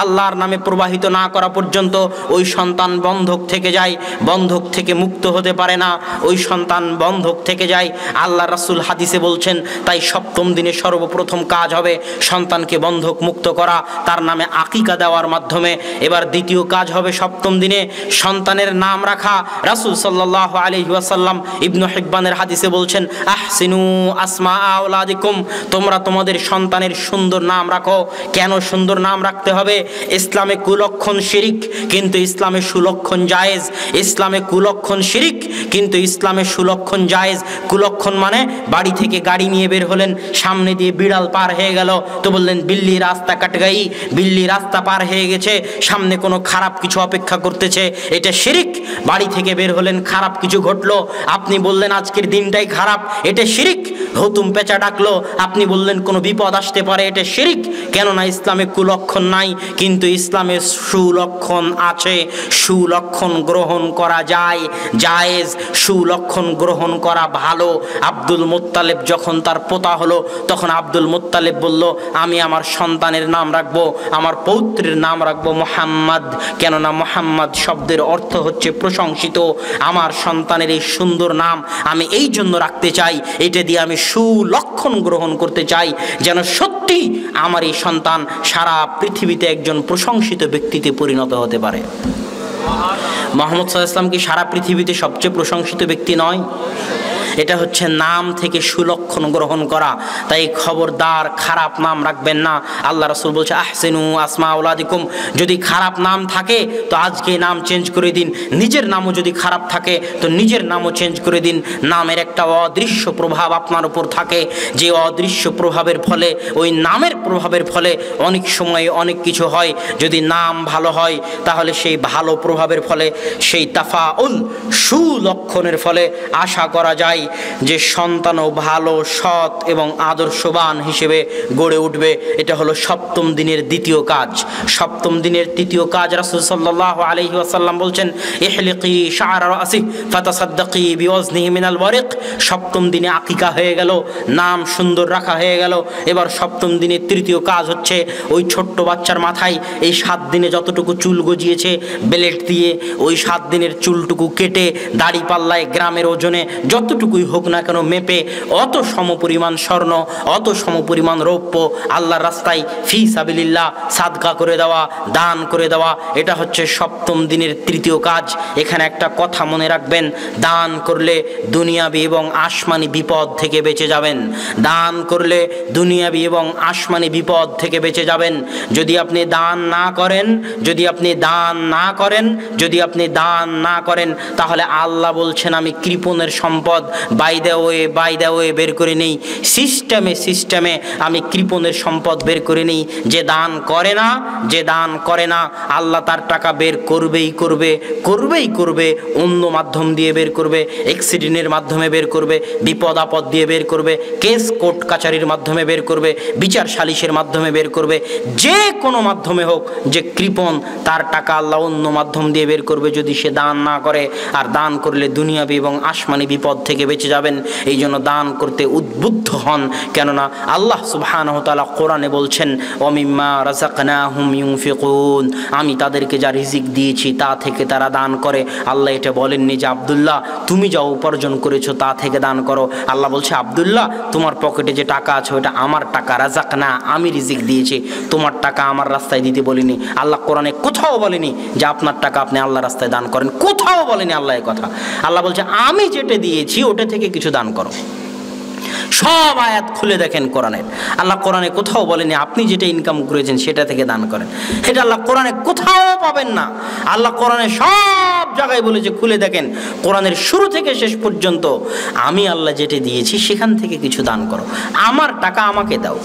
আল্লাহর নামে প্রবাহিত না করা পর্যন্ত ওই সন্তান বন্ধক থেকে যায়, বন্ধক থেকে মুক্ত হতে পারে না, ওই সন্তান বন্ধক থেকে যায়। আল্লাহ রাসূল হাদিসে বলছেন, তাই সপ্তম দিনে সর্বপ্রথম কাজ হবে সন্তানকে বন্ধক মুক্ত করা, তার নামে আকিকা দেওয়ার মাধ্যমে। এবার দ্বিতীয় কাজ হবে সপ্তম দিনে সন্তানের নাম রাখা। রাসূল সাল্লাল্লাহু আলাইহি ওয়াসাল্লাম ইবনে হিব্বানের হাদিসে বলছেন, আহসিনু আসমা আওলাদিকুম, তোমরা তোমাদের সন্তানের সুন্দর নাম রাখো। কেন সুন্দর নাম রাখতে হবে? ইসলামে কুলক্ষণ শিরিক, কিন্তু ইসলামে সুলক্ষণ জায়েজ। ইসলামে কুলক্ষণ শিরিক, কিন্তু ইসলামে সুলক্ষণ জায়েজ। কুলক্ষণ মানে বাড়ি থেকে গাড়ি নিয়ে বের হলেন, সামনে দিয়ে বিড়াল পার হয়ে গেল, তো বললেন বিল্লি রাস্তা কাট গাই, বিল্লি রাস্তা পার হয়ে গেছে, সামনে কোনো খারাপ কিছু অপেক্ষা করতেছে, এটা শিরিক। বাড়ি থেকে বের হলেন, খারাপ কিছু ঘটলো, আপনি বললেন আজকের দিনটাই খারাপ, এটা শিরিক। হুতুম পেঁচা ডাকলো, আপনি বললেন কোনো বিপদ আসতে পারে, এটা শিরিক। কেননা ইসলামে কুলক্ষণ নাই, কিন্তু ইসলামে সুলক্ষণ আছে। সুলক্ষণ গ্রহণ করা যায়, জায়েজ। সুলক্ষণ গ্রহণ করা ভালো। আব্দুল মুত্তালিব যখন তার পোতা হলো, তখন আব্দুল মুত্তালিব বলল, আমি আমার সন্তানের নাম রাখবো, আমার পৌত্রের নাম রাখবো মুহাম্মদ। কেননা মুহাম্মদ শব্দের অর্থ হচ্ছে প্রশংসিত। আমার সন্তানের এই সুন্দর নাম আমি এই জন্য রাখতে চাই, এটা দিয়ে আমি সুলক্ষণ গ্রহণ করতে চাই, যেন সত্যি আমার এই সন্তান সারা পৃথিবীতে একজন প্রশংসিত ব্যক্তিতে পরিণত হতে পারে। মুহাম্মদ সাল্লাল্লাহু আলাইহি ওয়াসাল্লাম কি সারা পৃথিবীতে সবচেয়ে প্রশংসিত ব্যক্তি নয়? এটা হচ্ছে নাম থেকে সুলক্ষণ গ্রহণ করা। তাই খবরদার খারাপ নাম রাখবেন না। আল্লাহ রাসূল বলছে, আহসিনু আসমা আওলাদিকুম, যদি খারাপ নাম থাকে তো আজকে নাম চেঞ্জ করে দিন। নিজের নামও যদি খারাপ থাকে তো নিজের নামও চেঞ্জ করে দিন। নামের একটা অদৃশ্য প্রভাব আপনার উপর থাকে, যে অদৃশ্য প্রভাবের ফলে, ওই নামের প্রভাবের ফলে অনেক সময় অনেক কিছু হয়। যদি নাম ভালো হয় তাহলে সেই ভালো প্রভাবের ফলে, সেই তাফাউল সুলক্ষণের ফলে আশা করা যায় যে সন্তানও ভালো, সৎ এবং আদর্শবান হিসেবে গড়ে উঠবে। এটা হলো সপ্তম দিনের দ্বিতীয় কাজ। সপ্তম দিনের তৃতীয় কাজ, রাসূল সাল্লাল্লাহু আলাইহি ওয়াসাল্লাম বলছেন, ইহলিকি শা'রা রাসি ফাতাসাদ্দাকি বিওয়াজনিহি মিনাল ওয়ারিক। সপ্তম দিনে আকিকা হয়ে গেল, নাম সুন্দর রাখা হয়ে গেল। এবার সপ্তম দিনের তৃতীয় কাজ হচ্ছে ওই ছোট্ট বাচ্চার মাথায় এই 7 দিনে যতটুকু চুল গজিয়েছে ব্লেড দিয়ে, ওই 7 দিনের চুলটুকু কেটে দাড়ি পাল্লায় গ্রামের ওজনে যতটুকুই হোক না কেন মেপে অত সমপরিমাণ স্বর্ণ, অত সমপরিমাণ রৌপ্য আল্লাহর রাস্তায় ফি সাবিলিল্লাহ সাদকা করে দেওয়া, দান করে দেওয়া। এটা হচ্ছে সপ্তম দিনের তৃতীয় কাজ। এখানে একটা কথা মনে রাখবেন, দান করলে দুনিয়াবি এবং আসমানি বিপদ থেকে বেঁচে যাবেন। দান করলে দুনিয়াবি এবং আসমানি বিপদ থেকে বেঁচে যাবেন। যদি আপনি দান না করেন, যদি আপনি দান না করেন, যদি আপনি দান না করেন, তাহলে আল্লাহ বলছেন আমি কৃপণের সম্পদ, বাই দ্য ওয়ে বের করে নেই, সিস্টেমে আমি কৃপণের সম্পদ বের করে নেই। যে দান করে না আল্লাহ তার টাকা বের করবেই, অন্য মাধ্যম দিয়ে বের করবে, অ্যাক্সিডেন্টের মাধ্যমে বের করবে, বিপদ আপদ দিয়ে বের করবে, কেস কোর্ট কাচারির মাধ্যমে বের করবে, বিচার সালিশের মাধ্যমে বের করবে, যে কোনো মাধ্যমে হোক। যে কৃপণ তার টাকা আল্লাহ অন্য মাধ্যম দিয়ে বের করবে যদি সে দান না করে। আর দান করলে দুনিয়াবি এবং আসমানি বিপদ থেকে বেঁচে যাবেন। এই জন্য দান করতে উদ্বুদ্ধ হন, কেননা আল্লাহ সুবহানাহু ওয়া তাআলা কোরআনে বলছেন ওয়ামিম্মা রাযাকনাহুম ইউনফিকুন, আমি তাদেরকে যা রিজিক দিয়েছি তা থেকে তারা দান করে। আল্লাহ এটা বলেননি যে আব্দুল্লাহ তুমি যা উপার্জন করেছো তা থেকে দান করো। আল্লাহ বলছে আব্দুল্লাহ তোমার পকেটে যে টাকা আছে ওটা আমার টাকা, রাযাকনা আমি রিজিক দিয়েছি, তোমার টাকা আমার রাস্তায় দিতে বলিনি। আল্লাহ কোরআনে কোথাও বলেনি যে আপনার টাকা আপনি আল্লাহ রাস্তায় দান করেন, কোথাও বলেনি আল্লাহ এই কথা। আল্লাহ বলছে আমি যেটা দিয়েছি ওটা থেকে কিছু দান করো। সব আয়াত খুলে দেখেন কোরআনের, আল্লাহ কোরআনে কোথাও বলেনি আপনি যেটা ইনকাম করেছেন সেটা থেকে দান করেন। এটা আল্লাহ কোরআনে কোথাও পাবেন না। আল্লাহ কোরআনে সব জায়গায় বলেছে, খুলে দেখেন কোরআনের শুরু থেকে শেষ পর্যন্ত আমি আল্লাহ যেটা দিয়েছি সেখান থেকে কিছু দান করো, আমার টাকা আমাকে দাও।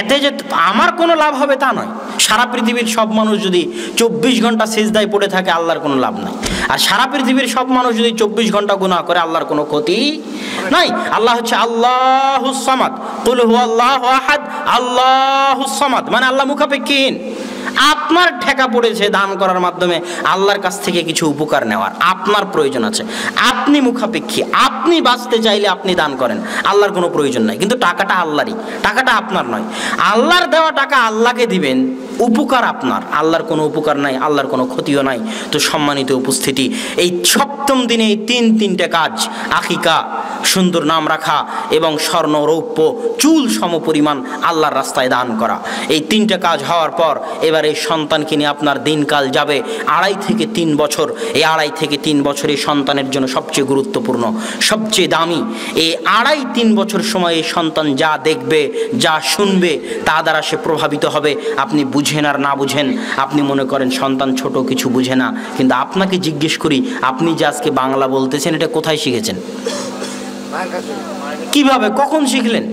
এতে যে আমার কোনো লাভ হবে তা নয়। সারা পৃথিবীর সব মানুষ যদি 24 ঘন্টা সিজদায় পড়ে থাকে আল্লাহর কোনো লাভ নাই। আর সারা পৃথিবীর সব মানুষ যদি 24 ঘন্টা গুনাহ করে আল্লাহর কোনো ক্ষতি নাই। আল্লাহ হচ্ছে আল্লাহুস সামাদ, কুল হুয়াল্লাহু আহাদ, আল্লাহুস সামাদ, মানে আল্লাহ মুখাপেক্ষীহীন। আপনার ঠেকা পড়েছে দান করার মাধ্যমে আল্লাহর কাছ থেকে কিছু উপকার নেওয়ার, আপনার প্রয়োজন আছে, আপনি মুখাপেক্ষী, আপনি বাঁচতে চাইলে আপনি দান করেন, আল্লাহর কোনো প্রয়োজন নাই। কিন্তু টাকাটা আল্লাহরই, টাকাটা আপনার নয়। আল্লাহর দেওয়া টাকা আল্লাহকে দিবেন, উপকার আপনার, আল্লাহর কোনো উপকার নাই, আল্লাহর কোনো ক্ষতিও নাই। তো সম্মানিত উপস্থিতি, এই সপ্তম দিনে এই তিনটে কাজ, আকিকা, সুন্দর নাম রাখা এবং স্বর্ণ রৌপ্য চুল সমপরিমাণ আল্লাহর রাস্তায় দান করা, এই তিনটে কাজ হওয়ার পর এবার এই সন্তানকে নিয়ে আপনার দিনকাল যাবে 2.5 থেকে 3 বছর। এই 2.5 থেকে 3 বছর এই সন্তানের জন্য সবচেয়ে গুরুত্বপূর্ণ, সবচেয়ে দামি। এই 2.5-3 বছর সময় এই সন্তান যা দেখবে, যা শুনবে, তা দ্বারা সে প্রভাবিত হবে। আপনি বুঝেন আর না বুঝেন, আপনি মনে করেন সন্তান ছোট কিছু বুঝে না, কিন্তু আপনাকে জিজ্ঞেস করি আপনি যে আজকে বাংলা বলতেছেন এটা কোথায় শিখেছেন, কিভাবে, কখন শিখলেন,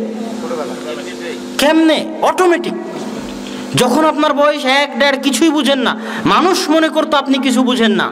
কেমনে? অটোমেটিক। যখন আপনার বয়স 1-1.5 কিছুই বুঝেন না, মানুষ মনে করতো আপনি কিছু বুঝেন না,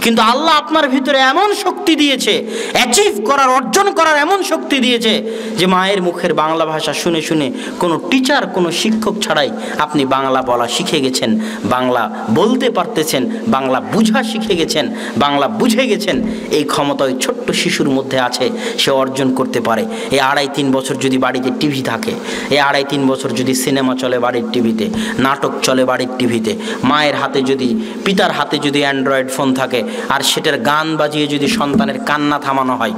কিন্তু আল্লাহ আপনার ভিতরে এমন শক্তি দিয়েছে, অ্যাচিভ করার, অর্জন করার এমন শক্তি দিয়েছে যে মায়ের মুখের বাংলা ভাষা শুনে শুনে কোনো টিচার, কোনো শিক্ষক ছাড়াই আপনি বাংলা বলা শিখে গেছেন, বাংলা বলতে পারতেছেন, বাংলা বুঝা শিখে গেছেন, বাংলা বুঝে গেছেন। এই ক্ষমতা ওই ছোট্ট শিশুর মধ্যে আছে, সে অর্জন করতে পারে। এই 2.5-3 বছর যদি বাড়িতে টিভি থাকে, এই 2.5-3 বছর যদি সিনেমা চলে বাড়ির টিভিতে, নাটক চলে বাড়ির টিভিতে, মায়ের হাতে যদি, পিতার হাতে যদি অ্যান্ড্রয়েড ফোন থাকে আর সেটার গান বাজিয়ে যদি সন্তানের কান্না থামানো হয়,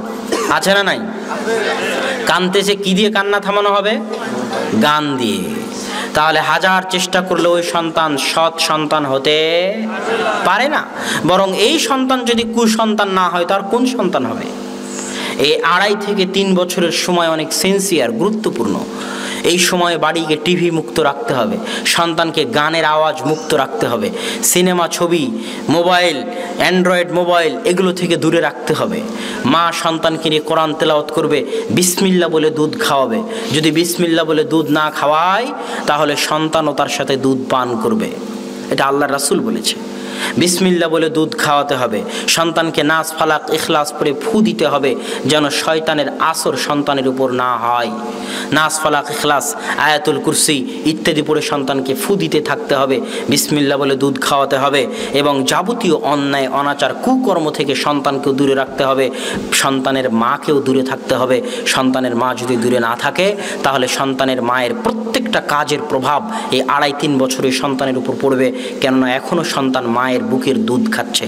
আছে না নাই? কানতেছে, কি দিয়ে কান্না থামানো হবে? গান দিয়ে। তাহলে হাজার চেষ্টা করলে ওই সন্তান সৎ সন্তান হতে পারে না, বরং এই সন্তান যদি কুসন্তান না হয় তার কোন সন্তান হবে? এই 2.5 থেকে 3 বছরের সময় অনেক সেন্সিয়ার, গুরুত্বপূর্ণ। এই সময়ে বাড়িকে টিভি মুক্ত রাখতে হবে, সন্তানকে গানের আওয়াজ মুক্ত রাখতে হবে, সিনেমা, ছবি, মোবাইল, অ্যান্ড্রয়েড মোবাইল এগুলো থেকে দূরে রাখতে হবে। মা সন্তানকে নিয়ে কোরআন তেলাওয়াত করবে, বিসমিল্লাহ বলে দুধ খাওয়াবে। যদি বিসমিল্লাহ বলে দুধ না খাওয়ায় তাহলে সন্তানও তার সাথে দুধ পান করবে, এটা আল্লাহর রাসূল বলেছে। বিসমিল্লাহ বলে দুধ খাওয়াতে হবে। সন্তানকে নাস, ফালাক, ইখলাস পড়ে ফু দিতে হবে যেন শয়তানের আসর সন্তানের উপর না হয়। নাস, ফালাক, ইখলাস, আয়াতুল কুরসি ইত্যাদি পড়ে সন্তানকে ফু দিতে থাকতে হবে। বিসমিল্লাহ বলে দুধ খাওয়াতে হবে এবং যাবতীয় অন্যায়, অনাচার, কুকর্ম থেকে সন্তানকেও দূরে রাখতে হবে, সন্তানের মাকেও দূরে থাকতে হবে। সন্তানের মা যদি দূরে না থাকে তাহলে সন্তানের মায়ের প্রত্যেকটা কাজের প্রভাব এই 2.5-3 বছরের সন্তানের উপর পড়বে, কেননা এখনও সন্তান মায়ের বুকের দুধ খাচ্ছে।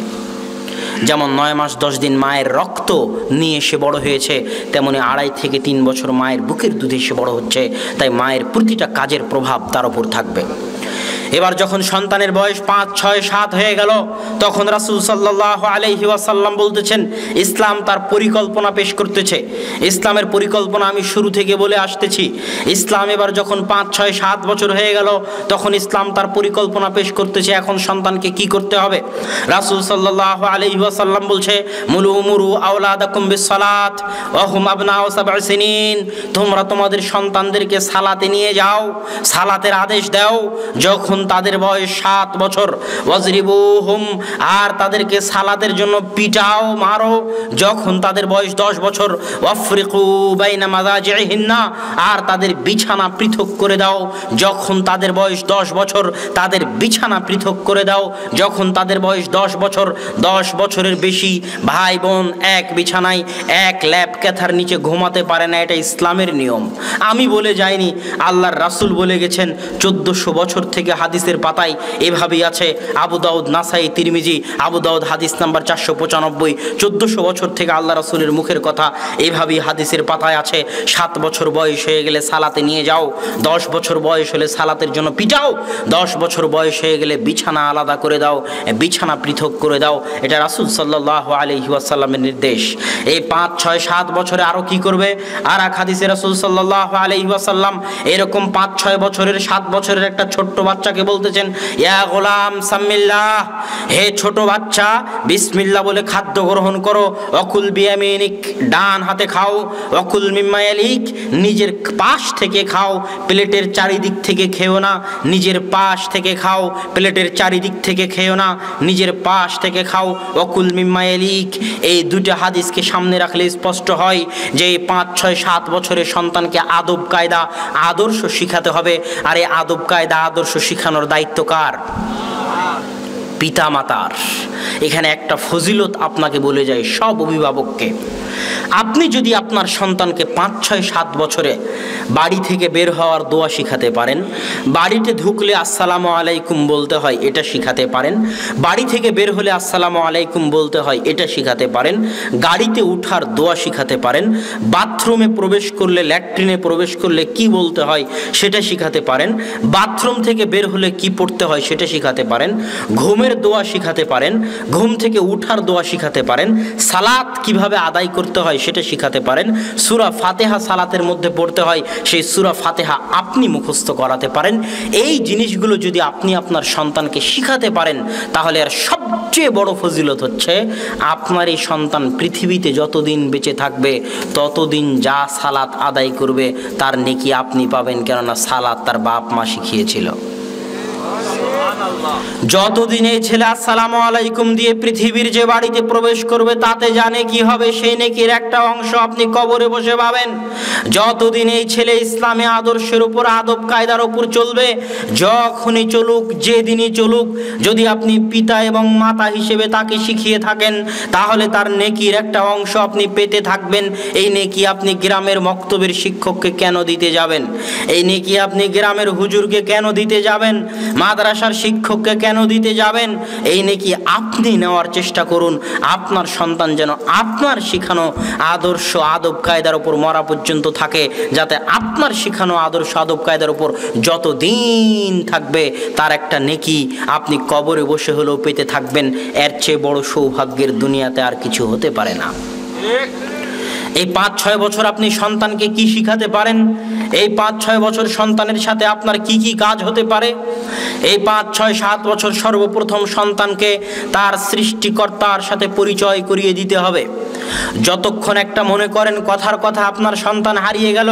যেমন 9 মাস 10 দিন মায়ের রক্ত নিয়ে এসে বড় হয়েছে, তেমনি 2.5 থেকে 3 বছর মায়ের বুকের দুধে এসে বড় হচ্ছে। তাই মায়ের প্রতিটা কাজের প্রভাব তার উপর থাকবে। এবার যখন সন্তানের বয়স 5, 6, 7 হয়ে গেল, তখন রাসূল সাল্লাল্লাহু আলাইহি ওয়াসাল্লাম বলতেছেন, ইসলাম তার পরিকল্পনা পেশ করতেছে। ইসলামের পরিকল্পনা আমি শুরু থেকে বলে আসতেছি। ইসলাম এবার যখন 5, 6, 7 বছর হয়ে গেল, তখন ইসলাম তার পরিকল্পনা পেশ করতেছে এখন সন্তানকে কি করতে হবে। রাসূল সাল্লাল্লাহু আলাইহি ওয়াসাল্লাম বলছে, মুরু আওলাদাকুম বিসসালাত ওয়া হুম আবনাউ 7 সিনিন, তোমরা তোমাদের সন্তানদেরকে সালাতে নিয়ে যাও, সালাতের আদেশ দাও যখন তাদের বয়স 7 বছর। ওয়াজরিবুহুম, আর তাদেরকে সালাতের জন্য পিটাও, মারো যখন তাদের বয়স 10 বছর। ওয়াফরিকু বাইনা মাযাজিহিন্না, আর তাদের বিছানা পৃথক করে দাও যখন তাদের বয়স 10 বছর। তাদের বিছানা পৃথক করে দাও যখন তাদের বয়স 10 বছর। 10 বছরের বেশি ভাই বোন এক বিছানায় এক ল্যাপ ক্যাথার নিচে ঘুমাতে পারে না, এটা ইসলামের নিয়ম। আমি বলে যাইনি, আল্লাহর রাসূল বলে গেছেন। 1400 বছর থেকে হাদিসের পাতায় এভাবেই আছে। আবু দাউদ, নাসাই, তিরমিজি। আবু দাউদ হাদিস নাম্বার 495। 1400 বছর থেকে আল্লাহ রাসূলের মুখের কথা এইভাবেই হাদিসের পাতায় আছে। 7 বছর বয়স হয়ে গেলে সালাতে নিয়ে যাও, 10 বছর বয়স হলে সালাতের জন্য পিটাও, 10 বছর বয়স হয়ে গেলে বিছানা আলাদা করে দাও, বিছানা পৃথক করে দাও। এটা রাসূল সাল্লাল্লাহু আলাইহি ওয়াসাল্লামের নির্দেশ। এই 5, 6, 7 বছরে আরো কি করবে? আর এক হাদিসে রাসূল সাল্লাল্লাহু আলাইহি ওয়াসাল্লাম এরকম 5, 6 বছরের 7 বছরের একটা ছোট্ট বাচ্চাকে বলতেছেন, ইয়া গোলাম সাম্মিল্লাহ, হে ছোট বাচ্চা বিসমিল্লাহ বলে খাদ্য গ্রহণ করো। অকুল বিয়ামিনিক, ডান হাতে খাও। অকুল মিম্মা ইয়ালিক, নিজের পাশ থেকে খাও, প্লেটের চারিদিক থেকে খেও না, নিজের পাশ থেকে খাও, প্লেটের চারিদিক থেকে খেও না, নিজের পাশ থেকে খাও। অকুল মিম্মা ইয়ালিক, এই দুটো হাদিসকে সামনে রাখলে স্পষ্ট হয় যে 5, 6, 7 বছরের সন্তানকে আদব কায়দা আদর্শ শিখাতে হবে। আর এই আদব কায়দা আদর্শ শিখানোর দায়িত্ব কার? পিতা মাতার। এখানে একটা ফজিলত আপনাকে বলে যায় সব অভিভাবককে। আপনি যদি আপনার সন্তানকে 5, 6, 7 বছরে বাড়ি থেকে বের হওয়ার দোয়া শিখাতে পারেন, বাড়িতে ঢুকলে আসসালামু আলাইকুম বলতে হয় এটা শিখাতে পারেন, বাড়ি থেকে বের হলে আসসালামু আলাইকুম বলতে হয় এটা শিখাতে পারেন, গাড়িতে উঠার দোয়া শিখাতে পারেন, বাথরুমে প্রবেশ করলে, ল্যাট্রিনে প্রবেশ করলে কি বলতে হয় সেটা শিখাতে পারেন, বাথরুম থেকে বের হলে কি পড়তে হয় সেটা শিখাতে পারেন, ঘুমের দোয়া শিখাতে পারেন, ঘুম থেকে উঠার দোয়া শিখাতে পারেন, সালাত কিভাবে আদায় করতে হয় সেটা শিখাতে পারেন, সূরা ফাতিহা সালাতের মধ্যে পড়তে হয় সেই সূরা ফাতিহা আপনি মুখস্থ করাতে পারেন। এই জিনিসগুলো যদি আপনি আপনার সন্তানকে শিখাতে পারেন, তাহলে আর সবচেয়ে বড় ফজিলত হচ্ছে আপনার এই সন্তান পৃথিবীতে যতদিন বেঁচে থাকবে ততদিন যা সালাত আদায় করবে তার নেকি আপনি পাবেন, কেননা সালাত তার বাপ মা শিখিয়েছিল। যতদিন এই ছেলে আসসালামু আলাইকুম দিয়ে পৃথিবীর যে বাড়িতে প্রবেশ করবে তাতে জানে কি হবে, সেই নেকির একটা অংশ আপনি কবরে বসে পাবেন। যতদিন এই ছেলে ইসলামী আদর্শের উপর আদব কায়দার উপর চলবে, যখনই চলুক, যেদিনই চলুক, যদি আপনি পিতা এবং মাতা হিসেবে তাকে শিখিয়ে থাকেন তাহলে তার নেকির একটা অংশ আপনি পেতে থাকবেন। এই নেকি আপনি গ্রামের মক্তবের শিক্ষককে কেন দিতে যাবেন? এই নেকি আপনি গ্রামের হুজুরকে কেন দিতে যাবেন? মাদ্রাসার শিক্ষককে কেন দিতে যাবেন? এই নেকি আপনি নেওয়ার চেষ্টা করুন। আপনার সন্তান যেন আপনার শিখানো আদর্শ আদব কায়দার উপর মরা পর্যন্ত থাকে, যাতে আপনার শিখানো আদর্শ আদব কায়দার উপর যতদিন থাকবে তার একটা নেকি আপনি কবরে বসে হলেও পেতে থাকবেন। এর চেয়ে বড় সৌভাগ্যের দুনিয়াতে আর কিছু হতে পারে না। এই 5, 6 বছর আপনি সন্তানকে কি শিখাতে পারেন? এই 5, 6 বছর সন্তানের সাথে আপনার কি কি কাজ হতে পারে? এই 5, 6, 7 বছর সর্বপ্রথম সন্তানকে তার সৃষ্টিকর্তার সাথে পরিচয় করিয়ে দিতে হবে। যতক্ষণ একটা মনে করেন কথার কথা আপনার সন্তান হারিয়ে গেল,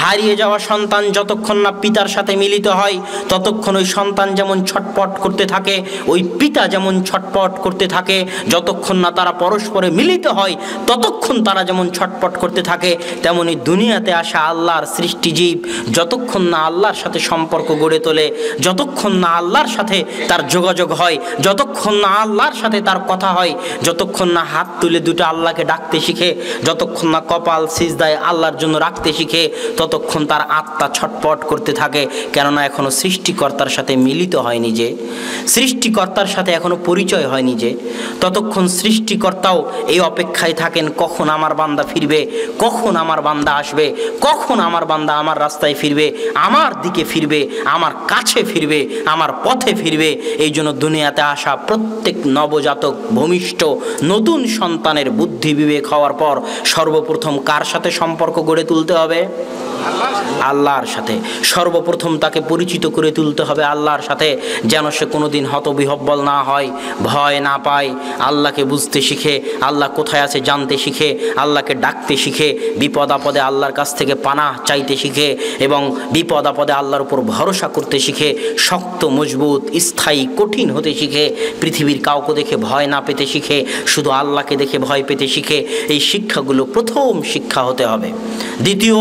হারিয়ে যাওয়া সন্তান যতক্ষণ না পিতার সাথে মিলিত হয় ততক্ষণ ওই সন্তান যেমন ছটপট করতে থাকে, ওই পিতা যেমন ছটপট করতে থাকে। যতক্ষণ না তারা পরস্পরে মিলিত হয় ততক্ষণ তারা যেমন ছটপট করতে থাকে, তেমনি দুনিয়াতে আসা আল্লাহর সৃষ্টিজীব যতক্ষণ না আল্লাহর সাথে সম্পর্ক গড়ে তোলে, যতক্ষণ না আল্লাহর সাথে তার যোগাযোগ হয়, যতক্ষণ না আল্লাহর সাথে তার কথা হয়, যতক্ষণ না হাত তুলে দুটো আল্লাহকে ডাকতে শিখে, যতক্ষণ না কপাল সিজদায় আল্লাহর জন্য রাখতে শিখে, ততক্ষণ তার আত্মা ছটপট করতে থাকে। কেননা এখনো সৃষ্টিকর্তার সাথে মিলিত হয়নি। যে সৃষ্টিকর্তার সাথে এখনো পরিচয় হয়নি যে, ততক্ষণ সৃষ্টিকর্তাও এই অপেক্ষায় থাকেন কখন আমার বান্দা ফিরবে, কখন আমার বান্দা আসবে, কখন আমার বান্দা আমার রাস্তায় ফিরবে, আমার দিকে ফিরবে, আমার কাছে ফিরবে, আমার পথে ফিরবে। এই জন্য দুনিয়াতে আসা প্রত্যেক নবজাতক ভূমিষ্ঠ নতুন সন্তানের বুদ্ধি বিবেক হওয়ার পর সর্বপ্রথম কার সাথে সম্পর্ক গড়ে তুলতে হবে? আল্লাহর সাথে। সর্বপ্রথম তাকে পরিচিত করে তুলতে হবে আল্লাহর সাথে, যেন সে কোনোদিন হতবিহব্বল না হয়, ভয় না পায়, আল্লাহকে বুঝতে শিখে, আল্লাহ কোথায় আছে জানতে শিখে, আল্লাহকে ডাকতে শিখে, বিপদ আপদে আল্লাহর কাছ থেকে পানাহ চাইতে শিখে এবং বিপদ আপদে আল্লাহর উপর ভরসা করতে শিখে, শক্ত মজবুত স্থায়ী কঠিন হতে শিখে, পৃথিবীর কাউকে দেখে ভয় না পেতে শিখে, শুধু আল্লাহকে দেখে ভয় পেতে শিখে। এই শিক্ষাগুলো প্রথম শিক্ষা হতে হবে। দ্বিতীয়,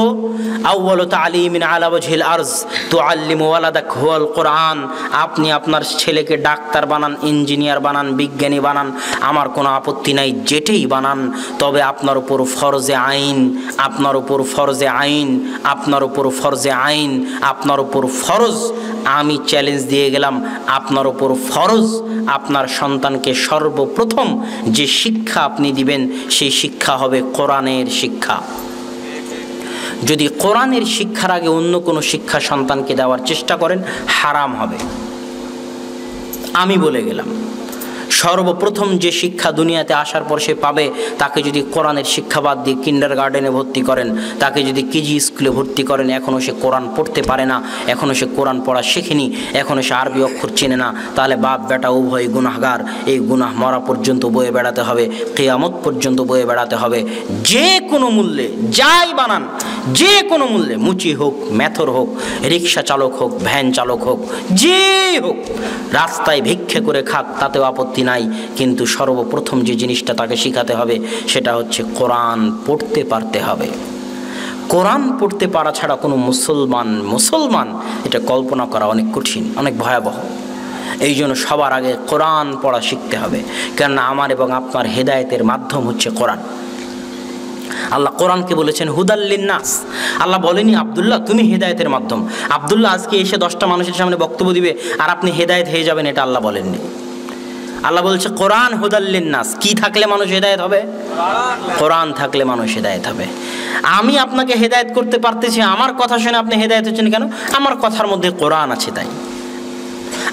আউয়ালু তালিমিন আলা ওয়াজহিল আরজ তুআল্লিমু ওয়ালাদাক হুয়াল কোরআন। আপনি আপনার ছেলেকে ডাক্তার বানান, ইঞ্জিনিয়ার বানান, বিজ্ঞানী বানান, আমার কোনো আপত্তি নাই, যেটাই বানান, তবে আপনার উপর ফরজে আইন, আপনার উপর ফরজে আইন, আপনার উপর ফরজে আইন, আপনার উপর ফরজ। আমি চ্যালেঞ্জ দিয়ে গেলাম, আপনার উপর ফরজ আপনার সন্তানকে সর্বপ্রথম যে শিক্ষা আপনি দিবেন সেই শিক্ষা হবে কোরআনের শিক্ষা। যদি কোরআনের শিক্ষার আগে অন্য কোনো শিক্ষা সন্তানকে দেওয়ার চেষ্টা করেন, হারাম হবে। আমি বলে গেলাম, সর্বপ্রথম যে শিক্ষা দুনিয়াতে আসার পর সে পাবে, তাকে যদি কোরআনের শিক্ষা বাদ দিয়ে কিন্ডারগার্টেনে ভর্তি করেন, তাকে যদি কেজি স্কুলে ভর্তি করেন, এখনও সে কোরআন পড়তে পারে না, এখনও সে কোরআন পড়া শেখেনি, এখনও সে আরবি অক্ষর চেনে না, তাহলে বাপ বেটা উভয় গুনাহগার। এই গুনাহ মরা পর্যন্ত বয়ে বেড়াতে হবে, কিয়ামত পর্যন্ত বয়ে বেড়াতে হবে। যে কোনো মূল্যে যাই বানান, যে কোনো মূল্যে, মুচি হোক, মেথর হোক, রিক্সা চালক হোক, ভ্যান চালক হোক, যে হোক, রাস্তায় ভিক্ষে করে খাক, তাতেও আপত্তি নাই, কিন্তু সর্বপ্রথম যে জিনিসটা তাকে শিখাতে হবে সেটা হচ্ছে কোরআন পড়তে পারতে হবে। কোরআন পড়তে পারা ছাড়া কোনো মুসলমান এটা কল্পনা করা অনেক কঠিন, অনেক ভয়াবহ। এই জন্য সবার আগে কোরআন পড়া শিখতে হবে, কেননা আমার এবং আপনার হেদায়েতের মাধ্যম হচ্ছে কোরআন। আল্লাহ কোরআনকে বলেছেন হুদাল্লিন নাস। আল্লাহ বলেনি আব্দুল্লাহ তুমি হেদায়েতের মাধ্যম, আব্দুল্লাহ আজকে এসে 10টা মানুষের সামনে বক্তব্য দিবে আর আপনি হেদায়েত হয়ে যাবেন, এটা আল্লাহ বলেননি। আল্লাহ বলছে কোরআন হুদাল্লিন নাস। কি থাকলে মানুষ হেদায়েত হবে? কোরআন থাকলে মানুষ হেদায়েত হবে। আমি আপনাকে হেদায়েত করতে পারতেছি, আমার কথা শুনে আপনি হেদায়েত হচ্ছেন কেন? আমার কথার মধ্যে কোরআন আছে তাই,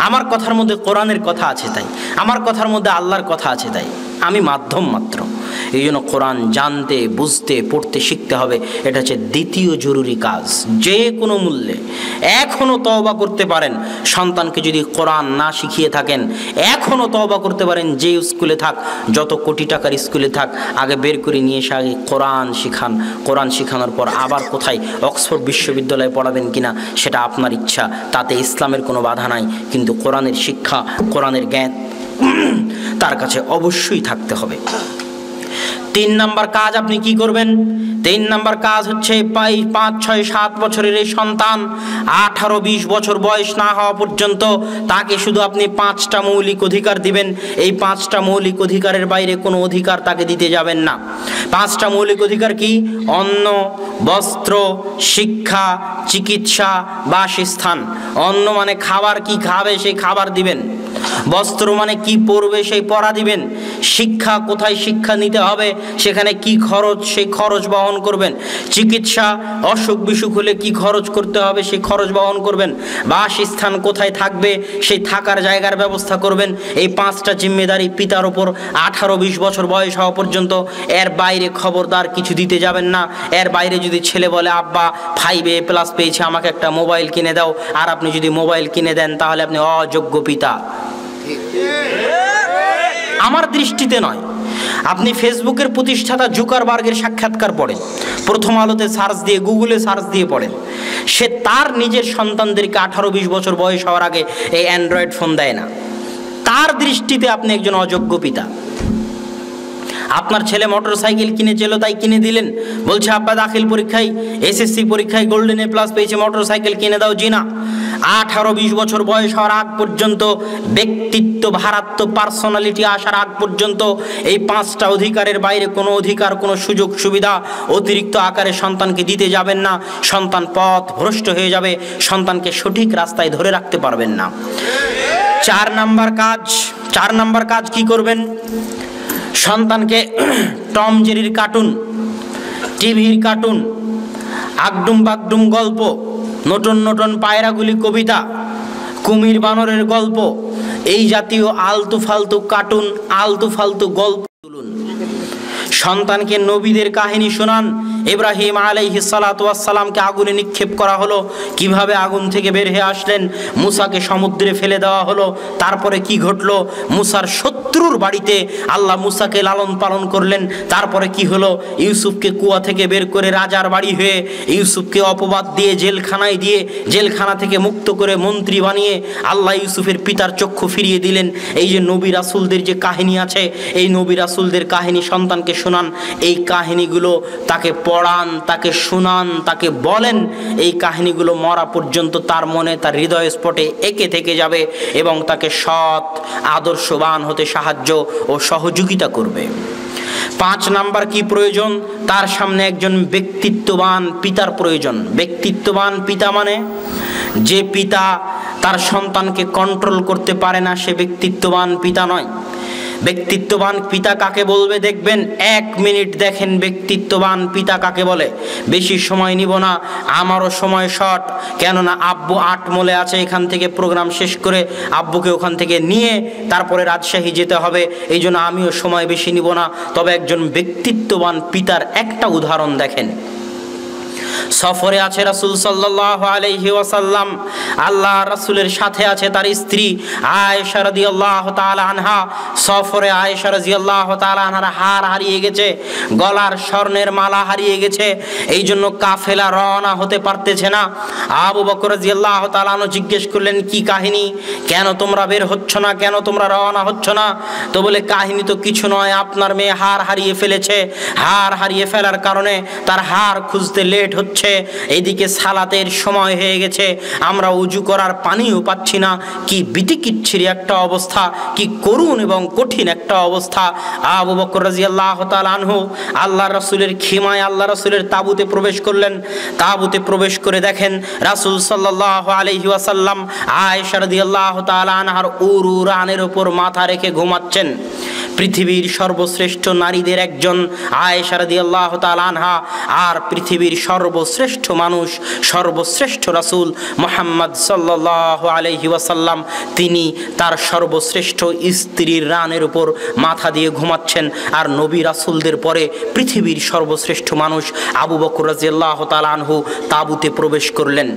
আমার কথার মধ্যে কোরআনের কথা আছে তাই, আমার কথার মধ্যে আল্লাহর কথা আছে তাই, আমি মাধ্যম মাত্র। এই জন্য কোরআন জানতে, বুঝতে, পড়তে শিখতে হবে। এটা হচ্ছে দ্বিতীয় জরুরি কাজ। যে কোনো মূল্যে এখনও তওবা করতে পারেন, সন্তানকে যদি কোরআন না শিখিয়ে থাকেন, এখনও তওবা করতে পারেন। যে স্কুলে থাক, যত কোটি টাকার স্কুলে থাক, আগে বের করে নিয়ে এসে আগে কোরআন শিখান। কোরআন শিখানোর পর আবার কোথায় অক্সফোর্ড বিশ্ববিদ্যালয়ে পড়াবেন কিনা সেটা আপনার ইচ্ছা, তাতে ইসলামের কোনো বাধা নাই, কিন্তু কোরআনের শিক্ষা, কোরআনের জ্ঞান তার কাছে অবশ্যই থাকতে হবে। 3 নাম্বার কাজ আপনি কি করবেন? 3 নাম্বার কাজ হচ্ছে 5, 6, 7 বছরের এই সন্তান 18, 20 বছর বয়স না হওয়া পর্যন্ত তাকে শুধু আপনি 5টা মৌলিক অধিকার দিবেন। এই 5টা মৌলিক অধিকারের বাইরে কোনো অধিকার তাকে দিতে যাবেন না। 5টা মৌলিক অধিকার কি? অন্ন, বস্ত্র, শিক্ষা, চিকিৎসা, বাসস্থান। অন্ন মানে খাবার, কি খাবে সেই খাবার দিবেন। বস্ত্র মানে কি পরবে সেই পরা দিবেন। শিক্ষা, কোথায় শিক্ষা নিতে হবে, সেখানে কি খরচ, সেই খরচ বহন করবেন। চিকিৎসা, অসুখ বিসুখ হলে কি খরচ করতে হবে সেই খরচ বহন করবেন। বাসস্থান, কোথায় থাকবে সেই থাকার জায়গার ব্যবস্থা করবেন। এই 5টা জিম্মেদারি পিতার ওপর 18-20 বছর বয়স হওয়া পর্যন্ত। এর বাইরে খবরদার কিছু দিতে যাবেন না। এর বাইরে যদি ছেলে বলে আব্বা 5A+ পেয়েছে, আমাকে একটা মোবাইল কিনে দাও, আর আপনি যদি মোবাইল কিনে দেন তাহলে আপনি অযোগ্য পিতা। আমার দৃষ্টিতে নয়। আপনি ফেসবুকের প্রতিষ্ঠাতা জুকারবার্গের সাক্ষাৎকার পড়েন, প্রথম আলোতে সার্চ দিয়ে, গুগলে সার্চ দিয়ে পড়েন। সে তার নিজের সন্তানদেরকে 18-20 বছর বয়স হওয়ার আগে এই অ্যান্ড্রয়েড ফোন দেয় না। তার দৃষ্টিতে আপনি একজন অযোগ্য পিতা। আপনার ছেলে মোটরসাইকেল কিনেছিল তাই কিনে দিলেন, বলছে আব্বা দাখিল পরীক্ষায়, SSC পরীক্ষায় গোল্ডেন A+ পেয়েছে, মোটরসাইকেল কিনে দাও। জি না, 18-20 বছর বয়স হওয়ার আগ পর্যন্ত, ব্যক্তিত্ব, ভারাত্ম, পার্সোনালিটি আসার আগ পর্যন্ত এই 5টা অধিকারের বাইরে কোনো অধিকার, কোনো সুযোগ সুবিধা অতিরিক্ত আকারে সন্তানকে দিতে যাবেন না। সন্তান পথ ভ্রষ্ট হয়ে যাবে, সন্তানকে সঠিক রাস্তায় ধরে রাখতে পারবেন না। চার নাম্বার কাজ কি করবেন? সন্তানকে টম জেরির কার্টুন, টিভির কার্টুন, আগডুম বাগডুম গল্প, নতুন নতুন পায়রাগুলি কবিতা, কুমির বানরের গল্প, এই জাতীয় আলতু ফালতু কার্টুন, আলতু ফালতু গল্প তুলুন। সন্তানকে নবীদের কাহিনী শোনান। ইব্রাহিম আলাইহিস সালাতু ওয়াস সালামকে আগুনে নিক্ষেপ করা হলো, কিভাবে আগুন থেকে বের হয়ে আসলেন। মুসাকে সমুদ্রে ফেলে দেওয়া হলো, তারপরে কি ঘটলো? মুসার শত্রুর বাড়িতে আল্লাহ মুসাকে লালন পালন করলেন। তারপরে কি হলো? ইউসুফকে কুয়া থেকে বের করে রাজার বাড়ি হয়ে ইউসুফকে অপবাদ দিয়ে জেলখানায় দিয়ে জেলখানা থেকে মুক্ত করে মন্ত্রী বানিয়ে আল্লাহ ইউসুফের পিতার চক্ষু ফিরিয়ে দিলেন। এই যে নবী রাসূলদের যে কাহিনী আছে, এই নবী রাসূলদের কাহিনী সন্তানকে শোনান। এই কাহিনীগুলো তাকে পড়ান, তাকে শোনান, তাকে বলেন। এই কাহিনীগুলো মরা পর্যন্ত তার মনে, তার হৃদয় স্পটে এঁকে থেকে যাবে এবং তাকে সৎ আদর্শবান হতে সাহায্য ও সহযোগিতা করবে। 5 নাম্বার কি প্রয়োজন? তার সামনে একজন ব্যক্তিত্ববান পিতার প্রয়োজন। ব্যক্তিত্ববান পিতা মানে যে পিতা তার সন্তানকে কন্ট্রোল করতে পারে না, সে ব্যক্তিত্ববান পিতা নয়। ব্যক্তিত্ববান পিতা কাকে বলবে দেখবেন, 1 মিনিট দেখেন ব্যক্তিত্ববান পিতা কাকে বলে। বেশি সময় নিব না, আমারও সময় শর্ট, কেননা আব্বু 8 মোলে আছে, এখান থেকে প্রোগ্রাম শেষ করে আব্বুকে ওখান থেকে নিয়ে তারপরে রাজশাহী যেতে হবে, এই জন্য আমিও সময় বেশি নিব না। তবে একজন ব্যক্তিত্ববান পিতার একটা উদাহরণ দেখেন। সফরে আছে রাসূল সাল্লাল্লাহু আলাইহি ওয়াসাল্লাম, আল্লাহ রাসূলের সাথে আছে তার স্ত্রী আয়েশা রাদিয়াল্লাহু তাআলা আনহা। সফরে আয়েশা রাদিয়াল্লাহু তাআলা আনহার হার হারিয়ে গেছে, গলার স্বর্ণের মালা হারিয়ে গেছে, এই জন্য কাফেলা রওনা হতে পারতেছে না। আবু বকর রাদিয়াল্লাহু তাআলা আনহু জিজ্ঞেস করলেন, কি কাহিনী, কেন তোমরা বের হচ্ছ না, কেন তোমরা রওনা হচ্ছ না? তো বলে, কাহিনী তো কিছু নয়, আপনার মেয়ে হার হারিয়ে ফেলেছে, হার হারিয়ে ফেলার কারণে তার হার খুঁজতে লেট হচ্ছে, এইদিকে সালাতের সময় হয়ে গেছে, আমরা উজু করার পানিও পাচ্ছি না। কি বিতিকিচ্ছিরি একটা অবস্থা, কি করুণ এবং কঠিন একটা অবস্থা। আবু বকর রাদিয়াল্লাহু তাআলা আনহু আল্লাহ রাসূলের খিমায় আল্লাহ রাসূলের তাবুতে প্রবেশ করলেন। তাবুতে প্রবেশ করে দেখেন রাসূল সাল্লাল্লাহু আলাইহি ওয়াসাল্লাম আয়েশা রাদিয়াল্লাহু তাআলা আনহার উরু রানের উপর মাথা রেখে ঘুমাচ্ছেন। পৃথিবীর সর্বশ্রেষ্ঠ নারীদের একজন আয়েশা রাদিয়াল্লাহু তাআলা আনহা, আর পৃথিবীর সর্বশ্রেষ্ঠ মানুষ, সর্বশ্রেষ্ঠ রাসূল মুহাম্মদ সাল্লাল্লাহু আলাইহি ওয়াসাল্লাম, তিনি তার সর্বশ্রেষ্ঠ স্ত্রীর রানের উপর মাথা দিয়ে ঘুমাচ্ছেন। আর নবী রাসূলদের পরে পৃথিবীর সর্বশ্রেষ্ঠ মানুষ আবু বকর রাদিয়াল্লাহু তাআলা আনহু তাবুতে প্রবেশ করলেন।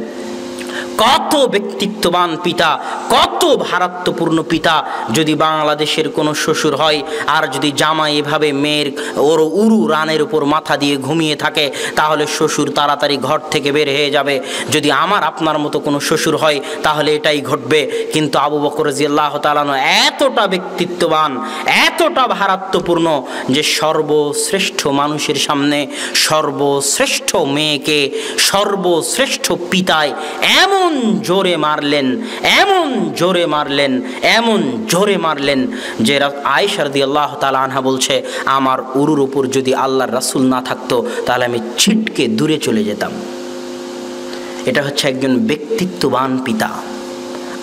কত ব্যক্তিত্ববান পিতা, কত ভারাত্বপূর্ণ পিতা। যদি বাংলাদেশের কোনো শ্বশুর হয় আর যদি জামাই এভাবে মেয়ের ওর উরু রানের উপর মাথা দিয়ে ঘুমিয়ে থাকে, তাহলে শ্বশুর তাড়াতাড়ি ঘর থেকে বের হয়ে যাবে। যদি আমার আপনার মতো কোনো শ্বশুর হয় তাহলে এটাই ঘটবে। কিন্তু আবু বকর রাদিয়াল্লাহু তাআলা এতটা ব্যক্তিত্ববান, এতটা ভারাত্বপূর্ণ যে সর্বশ্রেষ্ঠ মানুষের সামনে সর্বশ্রেষ্ঠ মেয়েকে সর্বশ্রেষ্ঠ পিতায় এমন জোরে মারলেন, এমন জোরে মারলেন, এমন জোরে মারলেন যে আয়েশা রাদিয়াল্লাহু তাআলা আনহা বলছে, আমার উরুর উপর যদি আল্লাহর রাসূল না থাকতো তাহলে আমি ছিটকে দূরে চলে যেতাম। এটা হচ্ছে একজন ব্যক্তিত্ববান পিতা।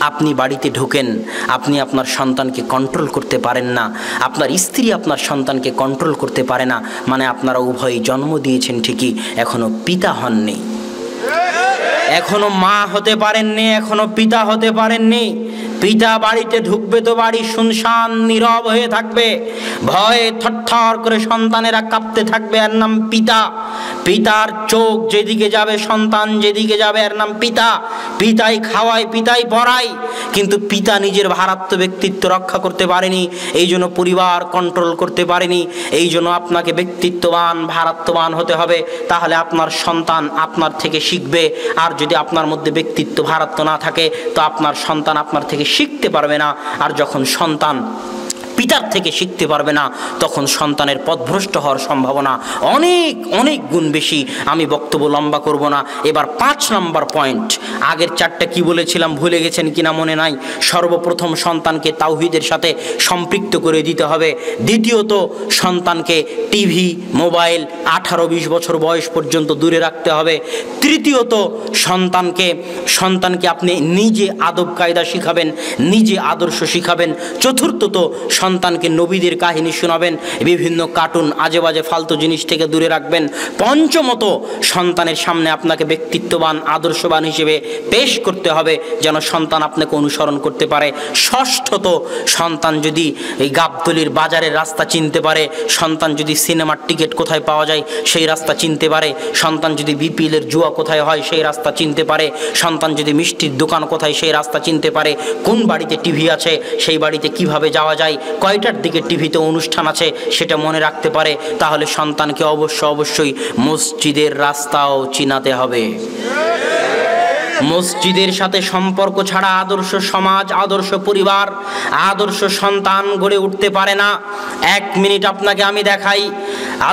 আপনি বাড়িতে ঢোকেন, আপনি আপনার সন্তানকে কন্ট্রোল করতে পারেন না, আপনার স্ত্রী আপনার সন্তানকে কন্ট্রোল করতে পারে না, মানে আপনারা উভয়ই জন্ম দিয়েছেন ঠিকই, এখনো পিতা হননি, এখনো মা হতে পারেননি, এখনো পিতা হতে পারেননি। পিতা বাড়িতে ঢুকবে তো বাড়ি শুনশান নীরব হয়ে থাকবে, ভয়ে থরথর করে সন্তানেরা কাঁপতে থাকবে, এর নাম পিতা। পিতার চোখ যেদিকে যাবে সন্তান যেদিকে যাবে, এর নাম পিতা। পিতাই খাওয়ায়, পিতাই পড়ায়, কিন্তু পিতা নিজের ভারাত্ম ব্যক্তিত্ব রক্ষা করতে পারেনি, এই জন্য পরিবার কন্ট্রোল করতে পারেনি। এই জন্য আপনাকে ব্যক্তিত্ববান ভারাত্মবান হতে হবে, তাহলে আপনার সন্তান আপনার থেকে শিখবে। আর যদি আপনার মধ্যে ব্যক্তিত্ব ভারাত্ম না থাকে তো আপনার সন্তান আপনার থেকে শিখতে পারবে না। আর যখন সন্তান পিতার থেকে শিখতে পারবে না, তখন সন্তানের পথভ্রষ্ট হওয়ার সম্ভাবনা অনেক অনেক গুণ বেশি। আমি বক্তব্য লম্বা করব না। এবার 5 নম্বর পয়েন্ট। আগের 4টা কি বলেছিলাম ভুলে গেছেন কিনা মনে নাই। সর্বপ্রথম সন্তানকে তাওহীদের সাথে সম্পৃক্ত করে দিতে হবে। দ্বিতীয়ত সন্তানকে টিভি, মোবাইল 18-20 বছর বয়স পর্যন্ত দূরে রাখতে হবে। তৃতীয়ত সন্তানকে আপনি নিজে আদব কায়দা শিখাবেন, নিজে আদর্শ শিখাবেন। চতুর্থত সন্তানকে নবীদের কাহিনী শোনাবেন, বিভিন্ন কার্টুন আজে বাজে ফালতু জিনিস থেকে দূরে রাখবেন। পঞ্চমত সন্তানের সামনে আপনাকে ব্যক্তিত্ববান আদর্শবান হিসেবে পেশ করতে হবে যেন সন্তান আপনাকে অনুসরণ করতে পারে। ষষ্ঠত সন্তান যদি এই গাবতলির বাজারের রাস্তা চিনতে পারে, সন্তান যদি সিনেমার টিকিট কোথায় পাওয়া যায় সেই রাস্তা চিনতে পারে, সন্তান যদি বিপিএলের জুয়া কোথায় হয় সেই রাস্তা চিনতে পারে, সন্তান যদি মিষ্টির দোকান কোথায় সেই রাস্তা চিনতে পারে, কোন বাড়িতে টিভি আছে সেই বাড়িতে কিভাবে যাওয়া যায়, কয়টার দিকে টিভিতে অনুষ্ঠান আছে সেটা মনে রাখতে পারে, তাহলে সন্তানকে অবশ্যই মসজিদের রাস্তাও চিনাতে হবে। মসজিদের সাথে সম্পর্ক ছাড়া আদর্শ সমাজ, আদর্শ পরিবার, আদর্শ সন্তান গড়ে উঠতে পারে না। 1 মিনিট আপনাকে আমি দেখাই।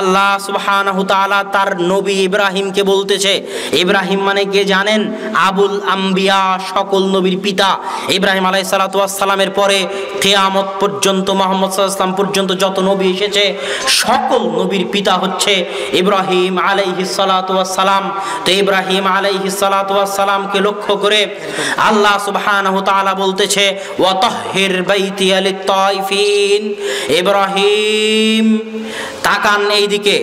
আল্লাহ সুবহানাহু তাআলা তার নবী ইব্রাহিমকে বলতেছে, ইব্রাহিম মানে কে জানেন? আবুল আম্বিয়া, সকল নবীর পিতা। ইব্রাহিম আলাইহিস সালাতু ওয়াস সালামের পরে কিয়ামত পর্যন্ত, মুহাম্মদ সাল্লাল্লাহু আলাইহি ওয়াসাল্লাম পর্যন্ত যত নবী এসেছে সকল নবীর পিতা হচ্ছে ইব্রাহিম আলাইহিস সালাতু ওয়াস সালাম। তো ইব্রাহিম আলাইহিস সালাতু ওয়াস সালামকে লক্ষ্য করে আল্লাহ সুবহানাহু তাআলা বলতেছে, ওয়া তাহহির বাইতিয়া লিত-তাইফিন। ইব্রাহিম তাকান এইদিকে,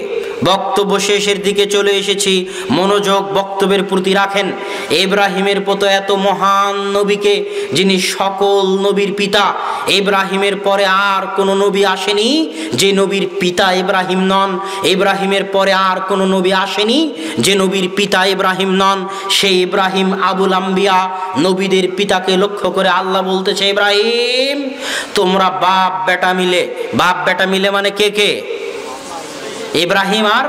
বক্তব্য শেষের দিকে চলে এসেছি, মনোযোগ বক্তব্যের প্রতি রাখেন। ইব্রাহিমের মতো এত মহান নবীকে, যিনি সকল নবীর পিতা, ইব্রাহিমের পরে আর কোন নবী আসেনি যে নবীর পিতা ইব্রাহিম নন। ইব্রাহিমের পরে আর কোন নবী আসেনি যে নবীর পিতা ইব্রাহিম নন। সেই ইব্রাহিম আবুল আম্বিয়া, নবীদের পিতাকে লক্ষ্য করে আল্লাহ বলতেছে, ইব্রাহিম তোমরা বাপ বেটা মিলে মানে কে কে? ইব্রাহিম আর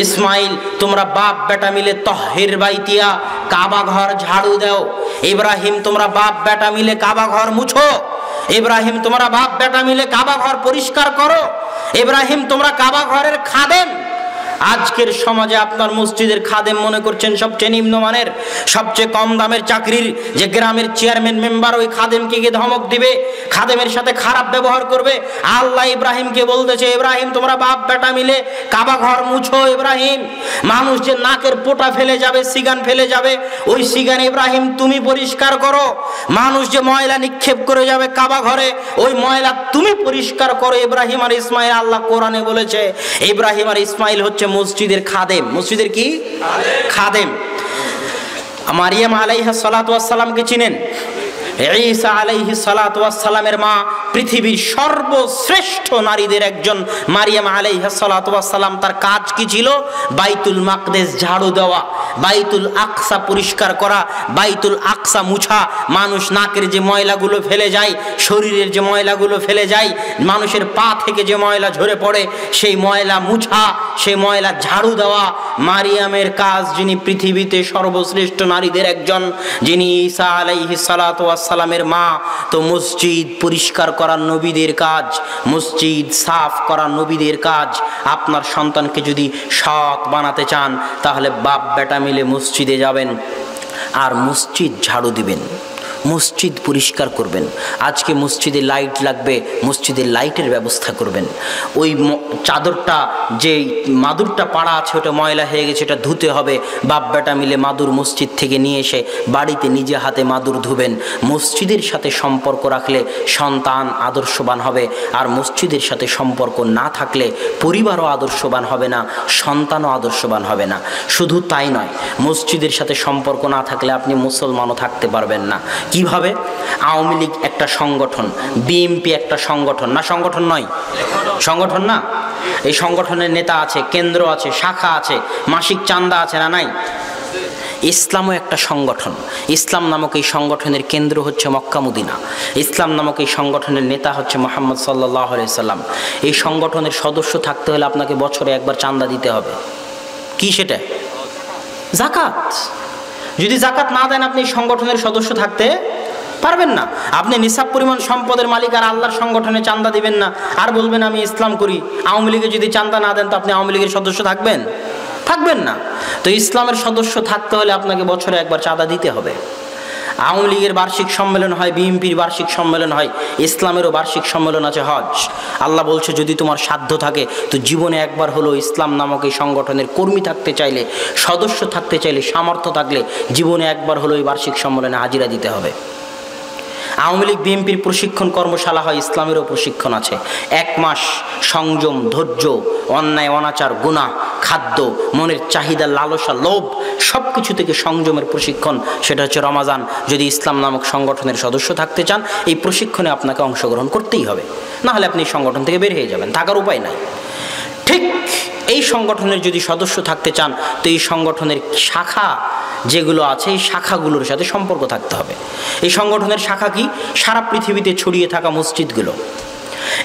ইসমাইল, তোমরা বাপ বেটা মিলে তাহহির বাইতিয়া, কাবা ঘর ঝাড়ু দাও। ইব্রাহিম তোমরা বাপ বেটা মিলে কাবা ঘর মুছো। ইব্রাহিম তোমরা বাপ বেটা মিলে কাবা ঘর পরিষ্কার করো। ইব্রাহিম তোমরা কাবা ঘরের খাদেম। আজকের সমাজে আপনার মসজিদের খাদেম মনে করছেন সবচেয়ে নিম্নমানের, সবচেয়ে কম দামের চাকরির, যে গ্রামের চেয়ারম্যান মেম্বার ওই খাদেমকে গিয়ে ধমক দিবে, খাদেমের সাথে খারাপ ব্যবহার করবে। আল্লাহ ইব্রাহিমকে বলতেছে, ইব্রাহিম তোমরা বাপ বেটা মিলে কাবা ঘর মুছো। ইব্রাহিম, মানুষ যে নাকের পোটা ফেলে যাবে, সিগান ফেলে যাবে, ওই সিগান ইব্রাহিম তুমি পরিষ্কার করো। মানুষ যে ময়লা নিক্ষেপ করে যাবে কাবা ঘরে, ওই ময়লা তুমি পরিষ্কার করো। ইব্রাহিম আর ইসমাইল, আল্লাহ কোরআনে বলেছে ইব্রাহিম আর ইসমাইল হচ্ছে মসজিদের খাদেম। মসজিদের কি খাদেম। মারিয়াম আলাইহিস সালাতু ওয়াস সালামকে চিনেন? ঈসা আলাইহিস সালাতু ওয়াস সালামের মা, পৃথিবীর সর্বশ্রেষ্ঠ নারীদের একজন মারিয়াম আলাইহিস সালাতু ওয়াস সালাম। তার কাজ কি ছিল? বাইতুল মাকদেস ঝাড়ু দেওয়া, বাইতুল আকসা পরিষ্কার করা, বাইতুল আকসা মুছা। মানুষ নাকের যে ময়লাগুলো ফেলে যায়, শরীরের যে ময়লাগুলো ফেলে যায়, মানুষের পা থেকে যে ময়লা ঝরে পড়ে, সেই ময়লা মুছা, সেই ময়লা ঝাড়ু দেওয়া মারিয়ামের কাজ। যিনি পৃথিবীতে সর্বশ্রেষ্ঠ নারীদের একজন, যিনি ঈসা আলাইহিস সালাতু ওয়াস সালামের মা। তো মসজিদ পরিষ্কার করা নবীদের কাজ, মসজিদ সাফ করা নবীদের কাজ। আপনার সন্তানকে যদি সৎ বানাতে চান তাহলে বাপ বেটা মিলে মসজিদে যাবেন আর মসজিদ ঝাড়ু দিবেন, মসজিদ পরিষ্কার করবেন। আজকে মসজিদে লাইট লাগবে, মসজিদের লাইটের ব্যবস্থা করবেন। ওই চাদরটা, যে মাদুরটা পাড়া আছে ওটা ময়লা হয়ে গেছে, এটা ধুতে হবে। বাপ বেটা মিলে মাদুর মসজিদ থেকে নিয়ে এসে বাড়িতে নিজে হাতে মাদুর ধুবেন। মসজিদের সাথে সম্পর্ক রাখলে সন্তান আদর্শবান হবে, আর মসজিদের সাথে সম্পর্ক না থাকলে পরিবারও আদর্শবান হবে না, সন্তানও আদর্শবান হবে না। শুধু তাই নয়, মসজিদের সাথে সম্পর্ক না থাকলে আপনি মুসলমানও থাকতে পারবেন না। কিভাবে? আওয়ামী লীগ একটা সংগঠন, বিএনপি একটা সংগঠন না? সংগঠন নয়, সংগঠন না? এই সংগঠনের নেতা আছে, কেন্দ্র আছে, শাখা আছে, মাসিক চাঁদা আছে না নাই? ইসলামও একটা সংগঠন। ইসলাম নামক এই সংগঠনের কেন্দ্র হচ্ছে মক্কা মদিনা। ইসলাম নামক এই সংগঠনের নেতা হচ্ছে মুহাম্মদ সাল্লাল্লাহু আলাইহি সাল্লাম। এই সংগঠনের সদস্য থাকতে হলে আপনাকে বছরে একবার চাঁদা দিতে হবে। কি সেটা? জাকাত। যদি জাকাত না দেন আপনি সংগঠনের সদস্য থাকতে পারবেন না। আপনি নিসাব পরিমাণ সম্পদের মালিক আর আল্লাহর সংগঠনে চাঁদা দিবেন না, আর বলবেন আমি ইসলাম করি। আওয়ামী লীগে যদি চাঁদা না দেন তো আপনি আওয়ামী লীগের সদস্য থাকবেন? থাকবেন না। তো ইসলামের সদস্য থাকতে হলে আপনাকে বছরে একবার চাঁদা দিতে হবে। আওয়ামী লীগের বার্ষিক সম্মেলন হয়, বিএনপির বার্ষিক সম্মেলন হয়, ইসলামেরও বার্ষিক সম্মেলন আছে হজ। আল্লাহ বলছে যদি তোমার সাধ্য থাকে তো জীবনে একবার হলো ইসলাম নামক এই সংগঠনের কর্মী থাকতে চাইলে, সদস্য থাকতে চাইলে, সামর্থ্য থাকলে জীবনে একবার হলো এই বার্ষিক সম্মেলনে হাজিরা দিতে হবে। আওয়ামী লীগ বিএনপির প্রশিক্ষণ কর্মশালা হয়, ইসলামেরও প্রশিক্ষণ আছে। 1 মাস সংযম, ধৈর্য, অন্যায় অনাচার, গুনাহ, খাদ্য, মনের চাহিদা, লালসা, লোভ সব কিছু থেকে সংযমের প্রশিক্ষণ, সেটা হচ্ছে রমাজান। যদি ইসলাম নামক সংগঠনের সদস্য থাকতে চান এই প্রশিক্ষণে আপনাকে অংশগ্রহণ করতেই হবে, না হলে আপনি সংগঠন থেকে বের হয়ে যাবেন, থাকার উপায় নাই। ঠিক এই সংগঠনের যদি সদস্য থাকতে চান তো এই সংগঠনের শাখা যেগুলো আছে এই শাখাগুলোর সাথে সম্পর্ক থাকতে হবে। এই সংগঠনের শাখা কি? সারা পৃথিবীতে ছড়িয়ে থাকা মসজিদগুলো।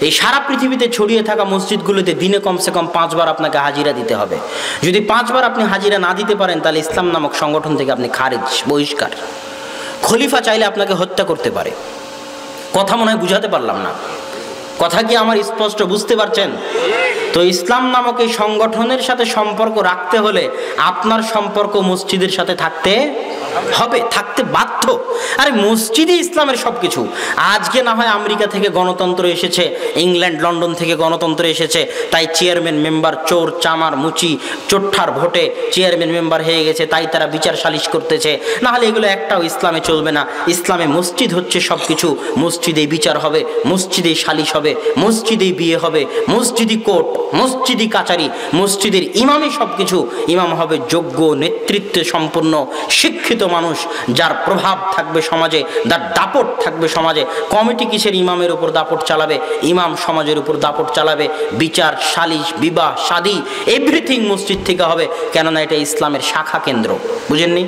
এই সারা পৃথিবীতে ছড়িয়ে থাকা মসজিদগুলোতে দিনে কমসে কম 5 বার আপনাকে হাজিরা দিতে হবে। যদি 5 বার আপনি হাজিরা না দিতে পারেন তাহলে ইসলাম নামক সংগঠন থেকে আপনি খারিজ, বহিষ্কার। খলিফা চাইলে আপনাকে হত্যা করতে পারে। কথা মনে হয় বুঝাতে পারলাম না, কথা কি আমার স্পষ্ট বুঝতে পারছেন? তো ইসলাম নামক এই সংগঠনের সাথে সম্পর্ক রাখতে হলে আপনার সম্পর্ক মসজিদের সাথে থাকতে হবে, থাকতে বাধ্য। আরে মসজিদে ইসলামের সবকিছু। আজকে না হয় আমেরিকা থেকে গণতন্ত্র এসেছে, ইংল্যান্ড লন্ডন থেকে গণতন্ত্র এসেছে, তাই চেয়ারম্যান মেম্বার চোর চামার মুচি চোট্টার ভোটে চেয়ারম্যান মেম্বার হয়ে গেছে, তাই তারা বিচার সালিশ করতেছে। না হলে এগুলো একটাও ইসলামে চলবে না। ইসলামে মসজিদ হচ্ছে সবকিছু। মসজিদেই বিচার হবে, মসজিদেই সালিশ হবে, মসজিদেই বিয়ে হবে, মসজিদি কোর্ট, মসজিদি কাচারি, মসজিদের ইমামই সবকিছু। ইমাম হবে যোগ্য, নেতৃত্বে সম্পন্ন, শিক্ষিত মানুষ, যার প্রভাব থাকবে সমাজে, যার দাপট থাকবে সমাজে। কমিটি কিসের ইমামের উপর দাপট চালাবে? ইমাম সমাজের উপর দাপট চালাবে। বিচার, সালিশ, বিবাহ, শাদী এভরিথিং মসজিদ থেকে হবে, কেননা এটা ইসলামের শাখা কেন্দ্র। বুঝেননি?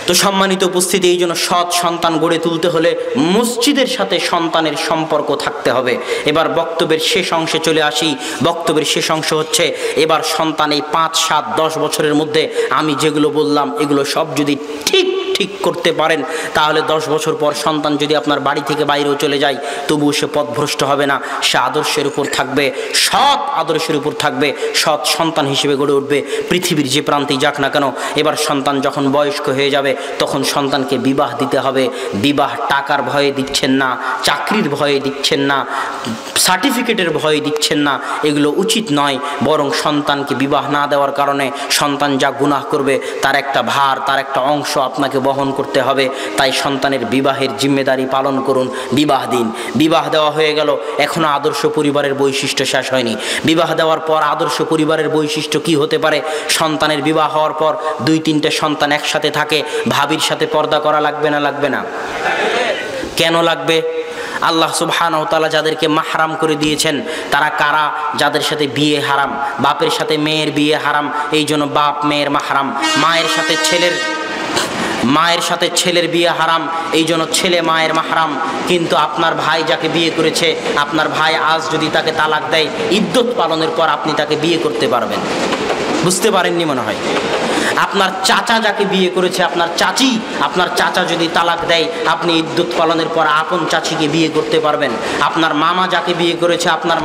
তো সম্মানিত উপস্থিতি, এই জন্য সৎ সন্তান গড়ে তুলতে হলে মসজিদের সাথে সন্তানের সম্পর্ক থাকতে হবে। এবার বক্তব্যের শেষ অংশে চলে আসি। বক্তব্যের শেষ অংশ হচ্ছে এবার সন্তান এই 5, 7, 10 বছরের মধ্যে আমি যেগুলো বললাম এগুলো সব যদি ঠিক করতে পারেন তাহলে 10 বছর পর সন্তান যদি আপনার বাড়ি থেকে বাইরেও চলে যায় তবুও সে পথভ্রষ্ট হবে না। সে আদর্শের উপর থাকবে, সৎ আদর্শের উপর থাকবে, সৎ সন্তান হিসেবে গড়ে উঠবে পৃথিবীর যে প্রান্তেই যাক না কেন। এবার সন্তান যখন বয়স্ক হয়ে যাবে তখন সন্তানকে বিবাহ দিতে হবে। বিবাহ টাকার ভয়ে দিচ্ছেন না, চাকরির ভয়ে দিচ্ছেন না, সার্টিফিকেটের ভয়ে দিচ্ছেন না, এগুলো উচিত নয়। বরং সন্তানকে বিবাহ না দেওয়ার কারণে সন্তান যা গুনাহ করবে তার একটা ভার, তার একটা অংশ আপনাকে বহন করতে হবে। তাই সন্তানের বিবাহের জিম্মেদারি পালন করুন, বিবাহ দিন। বিবাহ দেওয়া হয়ে গেল, এখনো আদর্শ পরিবারের বৈশিষ্ট্য শেষ হয়নি। বিবাহ দেওয়ার পর আদর্শ পরিবারের বৈশিষ্ট্য কি হতে পারে? সন্তানের বিবাহ হওয়ার পর 2-3টে সন্তান একসাথে থাকে। ভাবির সাথে পর্দা করা লাগবে না? লাগবে না? কেন লাগবে? আল্লাহ সুবহানাহু ওয়া তাআলা যাদেরকে মাহরাম করে দিয়েছেন তারা কারা? যাদের সাথে বিয়ে হারাম। বাপের সাথে মেয়ের বিয়ে হারাম, এই জন্য বাপ মেয়ের মাহরাম। মায়ের সাথে ছেলের বিয়ে হারাম, এই জন্য ছেলে মায়ের মাহরাম। কিন্তু আপনার ভাই যাকে বিয়ে করেছে, আপনার ভাই আজ যদি তাকে তালাক দেয়, ইদ্যত পালনের পর আপনি তাকে বিয়ে করতে পারবেন। বুঝতে পারেননি মনে হয়। আপনার চাচা যাকে বিয়ে করেছে, আপনার চাচা যদি তালাক দেয় আপনি ইদ্যত পালনের পর আপন চাচিকে বিয়ে করতে পারবেন। আপনার মামা যাকে বিয়ে করেছে, আপনার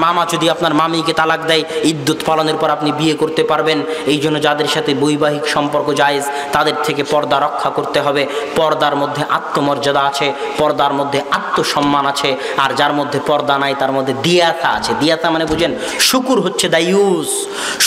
মামা যদি আপনার মামিকে তালাক দেয় ইদ্যত পালনের পর আপনি বিয়ে করতে পারবেন। এই জন্য যাদের সাথে বৈবাহিক সম্পর্ক জায়েজ তাদের থেকে পর্দা রক্ষা করতে হবে। পর্দার মধ্যে আত্মমর্যাদা আছে, পর্দার মধ্যে আত্মসম্মান আছে। আর যার মধ্যে পর্দা নাই তার মধ্যে দিয়াতা আছে। দিয়াতা মানে বুঝেন? শুকুর হচ্ছে দায়ুস।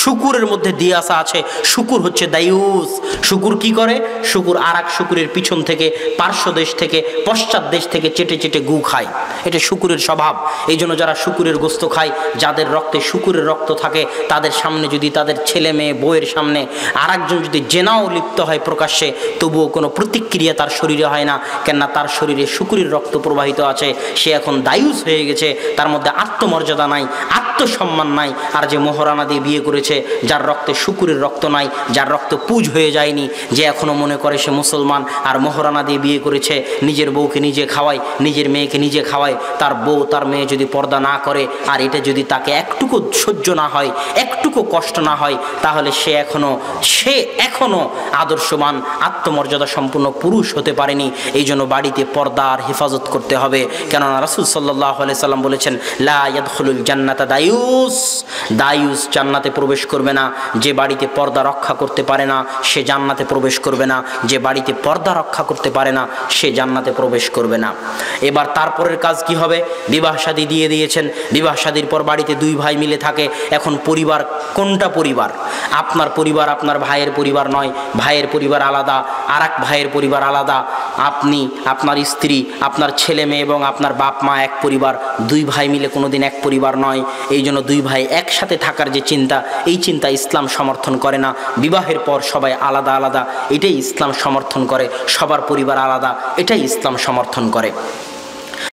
শুকুরের মধ্যে দিয়াসা আছে, শুকুর হচ্ছে দায়ুস। শুকুর কি করে? শুকুর আরেক শুকুরের পিছন থেকে, পার্শ্ব দেশ থেকে, পশ্চাৎ দেশ থেকে চেটে গু খায়। এটা শুকুরের স্বভাব। এই জন্য যারা শুকুরের গোস্ত খায়, যাদের রক্তে শুকুরের রক্ত থাকে, তাদের সামনে যদি তাদের ছেলে মেয়ে বউয়ের সামনে আরেকজন যদি জেনাও লিপ্ত হয় প্রকাশ্যে, তবুও কোনো প্রতিক্রিয়া তার শরীরে হয় না, কেননা তার শরীরে শুকুরের রক্ত প্রবাহিত আছে। সে এখন দায়ুস হয়ে গেছে, তার মধ্যে আত্মমর্যাদা নাই, আত্মসম্মান নাই। আর যে মোহরানা দিয়ে বিয়ে করেছে, যার রক্তে শুকুরের রক্ত নাই, যার রক্ত পুজ হয়ে যায়নি, যে এখনও মনে করে সে মুসলমান আর মোহরানা দিয়ে বিয়ে করেছে, নিজের বউকে নিজে খাওয়ায়, নিজের মেয়েকে নিজে খাওয়ায়, তার বউ তার মেয়ে যদি পর্দা না করে আর এটা যদি তাকে একটুকু সহ্য না হয়, একটুকু কষ্ট না হয়, তাহলে সে এখনো আদর্শবান আত্মমর্যাদা সম্পূর্ণ পুরুষ হতে পারেনি। এই জন্য বাড়িতে পর্দার হেফাজত করতে হবে। কেননা রাসূল সাল্লাল্লাহু আলাইহি সাল্লাম বলেছেন, লা ইয়াদখুলুল জান্নাতা দায়ুস, দায়ুস জান্নাতে প্রবেশ করবে না। যে বাড়িতে পর্দা রক্ষা করতে পারে না সে জান্নাতে প্রবেশ করবে না, যে বাড়িতে পর্দা রক্ষা করতে পারে না সে জান্নাতে প্রবেশ করবে না। এবার তারপরের কাজ কি হবে? বিবাহ শাদী দিয়ে দিয়েছেন, বিবাহ শাদীর পর বাড়িতে দুই ভাই মিলে থাকে। এখন পরিবার কোনটা পরিবার? আপনার পরিবার আপনার ভাইয়ের পরিবার নয়, ভাইয়ের পরিবার আলাদা, আর এক ভাইয়ের পরিবার আলাদা। আপনি, আপনার স্ত্রী, আপনার ছেলে মেয়ে এবং আপনার বাপ মা এক পরিবার। দুই ভাই মিলে কোনোদিন এক পরিবার নয়। এই জন্য দুই ভাই একসাথে থাকার যে চিন্তা, এই চিন্তা ইসলাম সমর্থন করে না। বিবাহের পর সবাই আলাদা আলাদা, এটাই ইসলাম সমর্থন করে। সবার পরিবার আলাদা, এটাই ইসলাম সমর্থন করে।